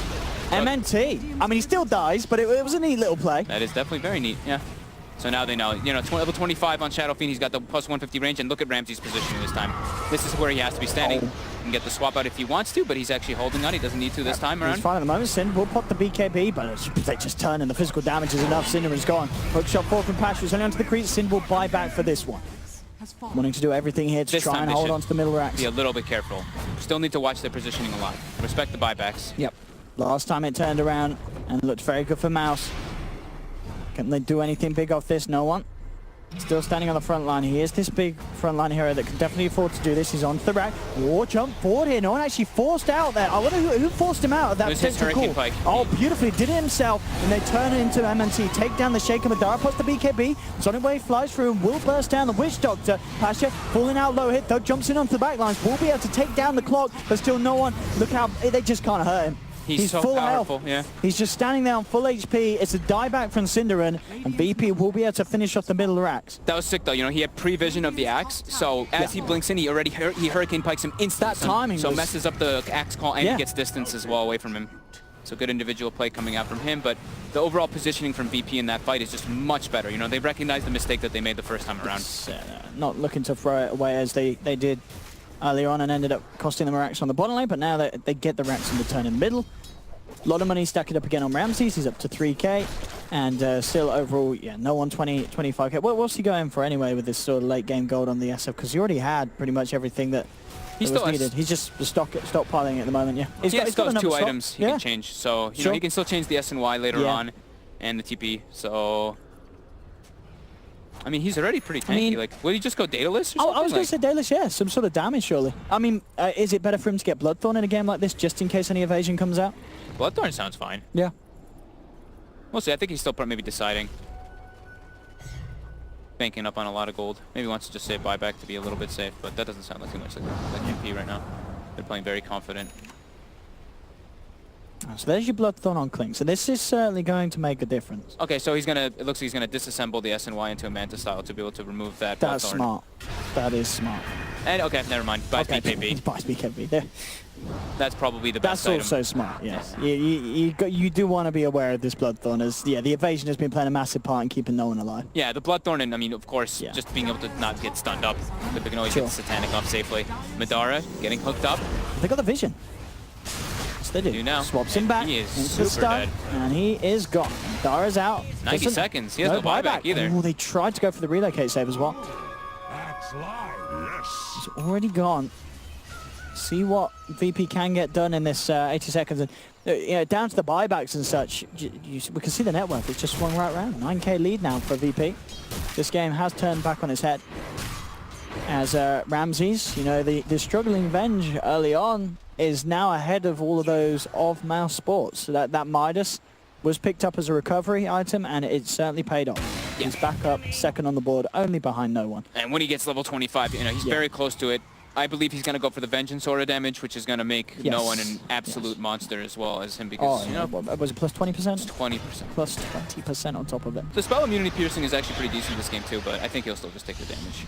MNT. I mean, he still dies, but it was a neat little play. That is definitely very neat. Yeah. So now they know, you know, level 25 on Shadow Fiend, he's got the plus 150 range, and look at Ramsey's positioning this time. This is where he has to be standing. He can get the swap out if he wants to, but he's actually holding on. He doesn't need to this time around. He's fine at the moment. Sin will pop the BKB, but they just turn and the physical damage is enough. Cinder is gone. Hook shot forward from Pasha. It's only onto the crease. Sin will buy back for this one. has fallen. Wanting to do everything here to This try time and they hold should on to the middle racks. Be a little bit careful. Still need to watch their positioning a lot. Respect the buybacks. Yep. Last time it turned around and looked very good for Mouse. Can they do anything big off this? No one. Still standing on the front line. He is this big front line hero that can definitely afford to do this. He's onto the rack. War jump forward here. No one actually forced out there. I wonder who forced him out of that It was his potential Hurricane call. Pike. Oh, beautifully. Did it himself. And they turn it into MNT. Take down the Shaker. Madara puts the BKB. Sonic Wave flies through and will burst down the Witch Doctor. Pasha falling out low hit though. Jumps in onto the back lines. Will be able to take down the clock. But still no one. Look how they just can't hurt him. He's so full powerful, health. yeah. He's just standing there on full HP. It's a dieback from Cinderin, and VP will be able to finish off the middle racks. That was sick though. You know, he had prevision of the axe, so as he blinks in, he already he Hurricane Pikes him instantly. That timing so was- messes up the axe call and Yeah. he gets distance as well away from him. So good individual play coming out from him, but the overall positioning from VP in that fight is just much better. You know, they recognize the mistake that they made the first time around. Not looking to throw it away as they did earlier on and ended up costing them racks on the bottom lane, but now they get the racks in return in the middle. A lot of money stacking up again on Ramses. He's up to 3k, and still overall, yeah, no one 25k. What's he going for anyway with this sort of late game gold on the SF? Because he already had pretty much everything that was needed. He's just stockpiling at the moment, yeah. He has those another two stock. items he can change, so you know he can still change the S and Y later on, and the TP. So I mean, he's already pretty tanky. Like, would he just go dataless or something? I was going to say dataless, yeah. Some sort of damage, surely. I mean, is it better for him to get Bloodthorn in a game like this, just in case any evasion comes out? Bloodthorn sounds fine. Yeah. We'll see. I think he's still maybe deciding. Banking up on a lot of gold. Maybe wants to just say buyback to be a little bit safe, but that doesn't sound like too much like VP right now. They're playing very confident. So there's your Bloodthorn on Kling. So this is certainly going to make a difference. Okay, so he's gonna. It looks like he's gonna disassemble the S and Y into a Manta style to be able to remove that. That's Bloodthorn. smart. That is smart. And okay, never mind. Buys Okay. BKB. Buys BKB. There. That's probably the best That's item. also smart. Yes. You do want to be aware of this Bloodthorn, as the evasion has been playing a massive part in keeping no one alive. Yeah, the Bloodthorn, and I mean, of course, just being able to not get stunned up. But they can always get the Satanic off safely. Madara getting hooked up. They got the vision. Yes, they do. Now. Swaps him back He is into the super stun, dead. and he is gone. Dara's out. 90 Doesn't- seconds. He has no buyback either. Oh, they tried to go for the relocate save as well. He's already gone. See what VP can get done in this 80 seconds. And you know, down to the buybacks and such, we can see the network. It's just swung right around. 9k lead now for VP. This game has turned back on its head. As Ramses, you know, the struggling Venge early on is now ahead of all of those of mousesports. So that Midas was picked up as a recovery item, and it certainly paid off. Yeah. He's back up, second on the board, only behind no one. And when he gets level 25, you know, he's very close to it. I believe he's going to go for the Vengeance Aura damage, which is going to make no one an absolute monster as well as him, because, you know, what, was it plus 20%? 20%. Plus 20% on top of it. The spell immunity piercing is actually pretty decent in this game too, but I think he'll still just take the damage.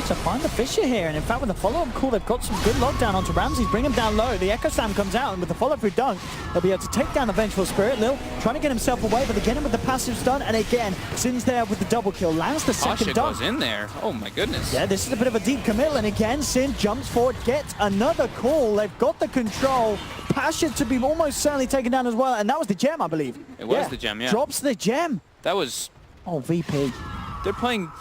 To find the Fisher here, and in fact with the follow-up call, they've got some good lockdown onto Ramses, bring him down low. The Echo Slam comes out, and with the follow-through dunk, they'll be able to take down the Vengeful Spirit. Lil trying to get himself away, but they get him with the passive stun, and again, Sin's there with the double kill, lands the second Pasha dunk. goes in there. Oh my goodness. Yeah, this is a bit of a deep committal, and again, Sin jumps forward, gets another call. They've got the control. Pasha to be almost certainly taken down as well, and that was the gem, I believe. It was the gem, yeah. Drops the gem. That was... Oh, VP. They're playing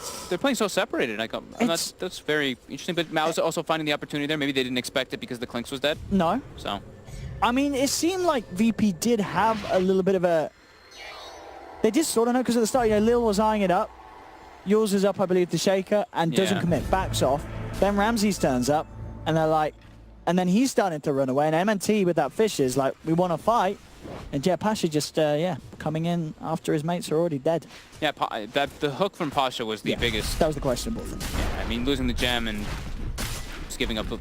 so separated. That's very interesting. But Mao's also finding the opportunity there. Maybe they didn't expect it because the Clinks was dead. No. So. I mean, it seemed like VP did have a little bit of a... They did sort of know, because at the start, you know, Lil was eyeing it up. Yours is up, I believe, to Shaker, and doesn't commit, backs off. Then Ramses turns up, and they're like... And then he's starting to run away, and MNT with that fish is like, we want to fight. And yeah, Pasha just, coming in after his mates are already dead. Yeah, the hook from Pasha was the biggest. That was the questionable thing. Yeah, I mean, losing the gem and just giving up a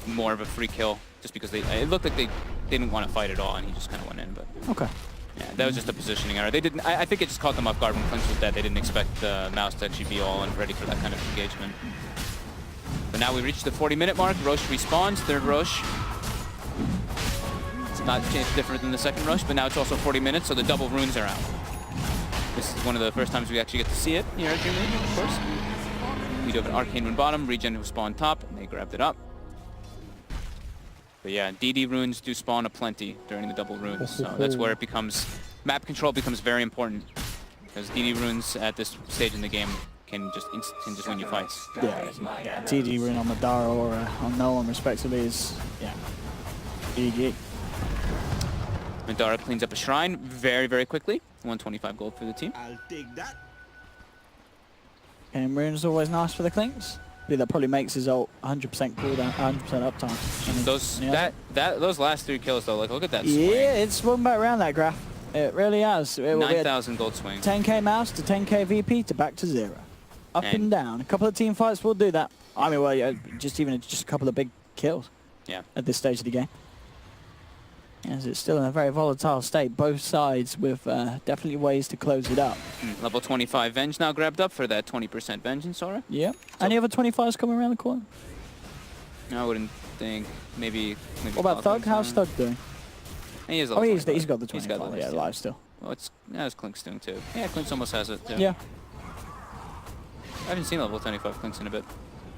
more of a free kill just because it looked like they didn't want to fight at all, and he just kind of went in. But okay. Yeah, that was just a positioning error. They didn't. I think it just caught them off guard when Clinks was dead. They didn't expect Mouse to actually be all and ready for that kind of engagement. But now we reached the 40-minute mark. Roche respawns, third Roche. Not different than the second rush, but now it's also 40 minutes, so the double runes are out. This is one of the first times we actually get to see it here at DreamLeague, of course. We do have an Arcane Rune bottom, Regen who spawned top, and they grabbed it up. But yeah, DD runes do spawn aplenty during the double runes, so that's where it becomes... Map control becomes very important. because DD runes at this stage in the game can just win you fights. Yeah. TD rune on Madara or on no one respectively is GG. Madara cleans up a shrine very, very quickly. 125 gold for the team. I'll take that. And rune's always nice for the Clinks. That probably makes his ult 100% cooldown, 100% uptime. I mean, Those last 3 kills though, like look at that swing. Yeah, it's swung back around that graph. It really has. It will be a 9,000 gold swing. 10k mouse to 10k VP to back to 0. Up and down. A couple of team fights will do that. I mean, well, yeah, just a couple of big kills. Yeah. At this stage of the game. As it's still in a very volatile state, both sides with definitely ways to close it up. Level 25 Venge now grabbed up for that 20% Vengeance aura. Yeah. Any other 25s coming around the corner? I wouldn't think. Maybe what about Thug? How's Thug doing? He is he's got the He's 25. got the list, yeah, live still. Well, it's Clink's doing too. Yeah, Clink's almost has it too. Yeah. I haven't seen level 25 Clinks in a bit.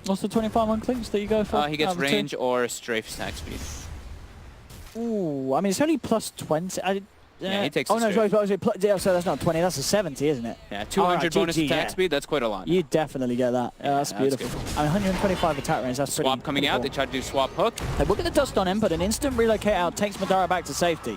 What's the 25 on Clinks that you go for? He gets out of the range two? or strafe stack speed. Ooh, I mean, it's only plus 20. Yeah, he takes oh, the no, strafe. sorry, so that's not 20, that's a 70, isn't it? Yeah, 200 bonus GG, attack yeah. speed, that's quite a lot. You definitely get that. Yeah, that's that's beautiful. I mean, 125 attack range, that's Swap coming out, they cool. try to do swap hook. They will get the dust on him, but an instant relocate out takes Madara back to safety.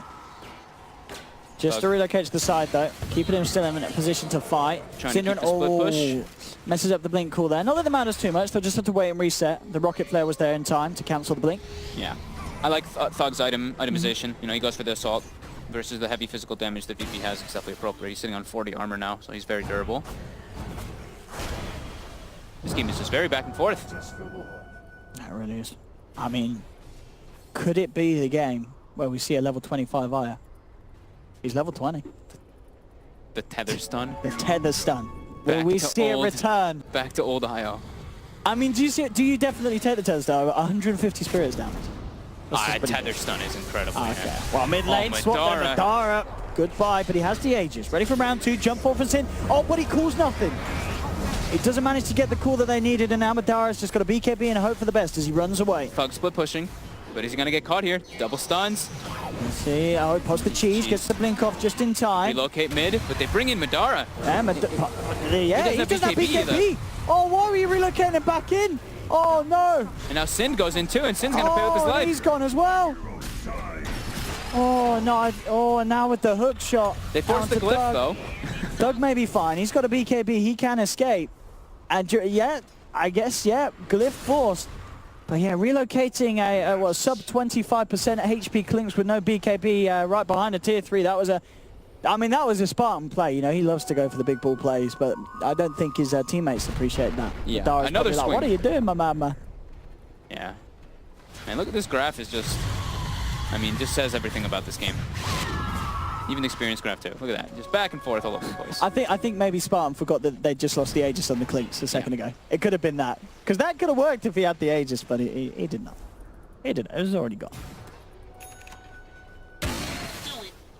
Just to relocate to the side, though. Keeping him still in a position to fight. Trying to keep the split push. Messes up the blink cool there. Not that it matters too much, they'll just have to wait and reset. The rocket flare was there in time to cancel the blink. Yeah. I like Thug's itemization. You know, he goes for the assault versus the heavy physical damage that VP has. It's definitely appropriate. He's sitting on 40 armor now, so he's very durable. This game is just very back and forth. It really is. I mean, could it be the game where we see a level 25 Aya? He's level 20. The tether stun. The tether stun. Will Back we to see it old- return? Back to old IO. I mean, do you definitely take the tether stun? 150 spirits damage. That's just pretty Tether good. stun is incredible. Okay. Yeah. Well, mid lane, swap there, Madara. Goodbye, but he has the Aegis. Ready for round 2, jump forward for Sin. Oh, but he calls nothing. He doesn't manage to get the call that they needed, and now Madara's just got a BKB and a hope for the best as he runs away. Thug split pushing, but is he gonna get caught here? Double stuns. Let's see, oh, he pops the cheese, gets the blink off just in time. Relocate mid, but they bring in Madara. And yeah, he doesn't have BKB. either. Oh, why are you relocating him back in? Oh, no. And now Sin goes in too, and Sin's gonna pay with his life. He's gone as well. Oh, no. Oh, and now with the hook shot. They forced the onto glyph, Doug. though. Doug may be fine. He's got a BKB. He can escape. And yeah, I guess, yeah, glyph forced. But yeah, relocating a sub 25% HP Clinks with no BKB right behind a tier 3. That was that was a Spartan play. You know, he loves to go for the big ball plays, but I don't think his teammates appreciate that. Yeah, Madara's another probably like, swing. what are you doing, my man? Yeah. Man, look at this graph. Is just, I mean, just says everything about this game. Even the experience graph too. Look at that. Just back and forth all over the place. I think maybe Spartan forgot that they just lost the Aegis on the Clinks a second ago. It could have been that. Because that could have worked if he had the Aegis, but he did not. He didn't. It was already gone.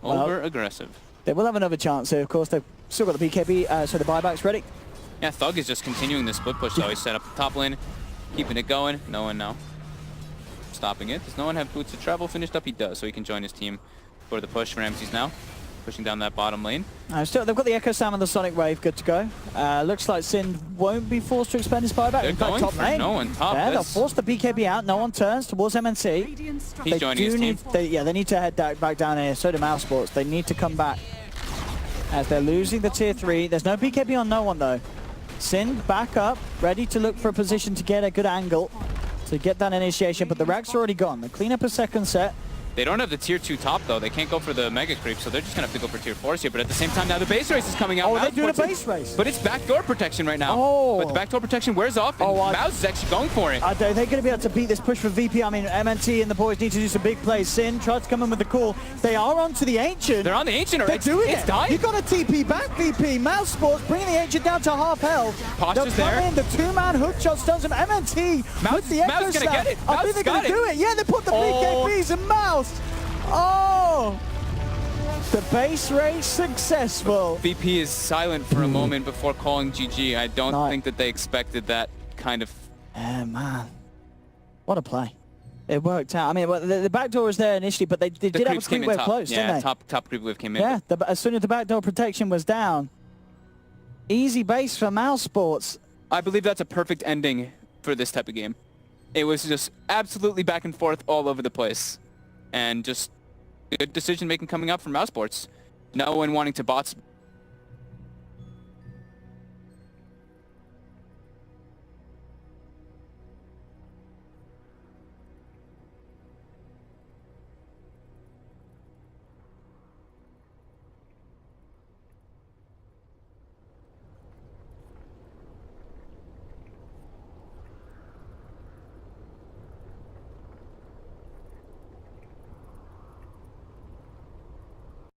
Over aggressive. They will have another chance here, of course. They've still got the BKB, so the buyback's ready. Yeah, Thug is just continuing the split push though. He's set up the top lane, keeping it going. No one now stopping it. Does no one have boots to travel finished up? He does, so he can join his team for the push. Ramsey's now pushing down that bottom lane. Still, they've got the Echo Sam and the Sonic Wave good to go. Looks like Sin won't be forced to expend his buyback. They're In fact, going top for lane. no one top. Yeah, they'll That's- force the BKB out. No one turns towards MNC. Radiant He's structure. joining his team. They need to head back down here. So do mousesports. They need to come back as they're losing the tier 3. There's no BKB on no one though. Sin back up, ready to look for a position to get a good angle to get that initiation, but the rack's already gone. They clean up a second set. They don't have the tier 2 top though. They can't go for the mega creep, so they're just gonna have to go for tier 4s here. But at the same time, now the base race is coming out. Oh, they're Mouse doing a wants it, base race. but it's backdoor protection right now. Oh. But the backdoor protection wears off, and Mouse is actually going for it. Are they going to be able to beat this push for VP? I mean, MNT and the boys need to do some big plays. Sin tries to come in with the call. They are onto the Ancient. They're on the Ancient They're already. doing It's it. dying. You got a TP back, VP. Mousesports bringing the Ancient down to half health. Posture's They'll come there. in. The two-man hook shot stuns him. MNT Mouse- with the Echo Mouse is gonna Slam. get it. I Mouse think they're got going to it. do it. Yeah, they put the Oh. BKBs and Mouse. Oh! The base race successful. VP is silent for a moment before calling GG. I don't Right. think that they expected that kind of... Man. What a play. It worked out. I mean, well, the back door was there initially, but they did have a creeps came creep in wave top. close, Yeah, didn't they? top creep wave came in. Yeah, as soon as the backdoor protection was down, Easy base for mousesports. I believe that's a perfect ending for this type of game. It was just absolutely back and forth all over the place. And just good decision making coming up from mousesports. No one wanting to bot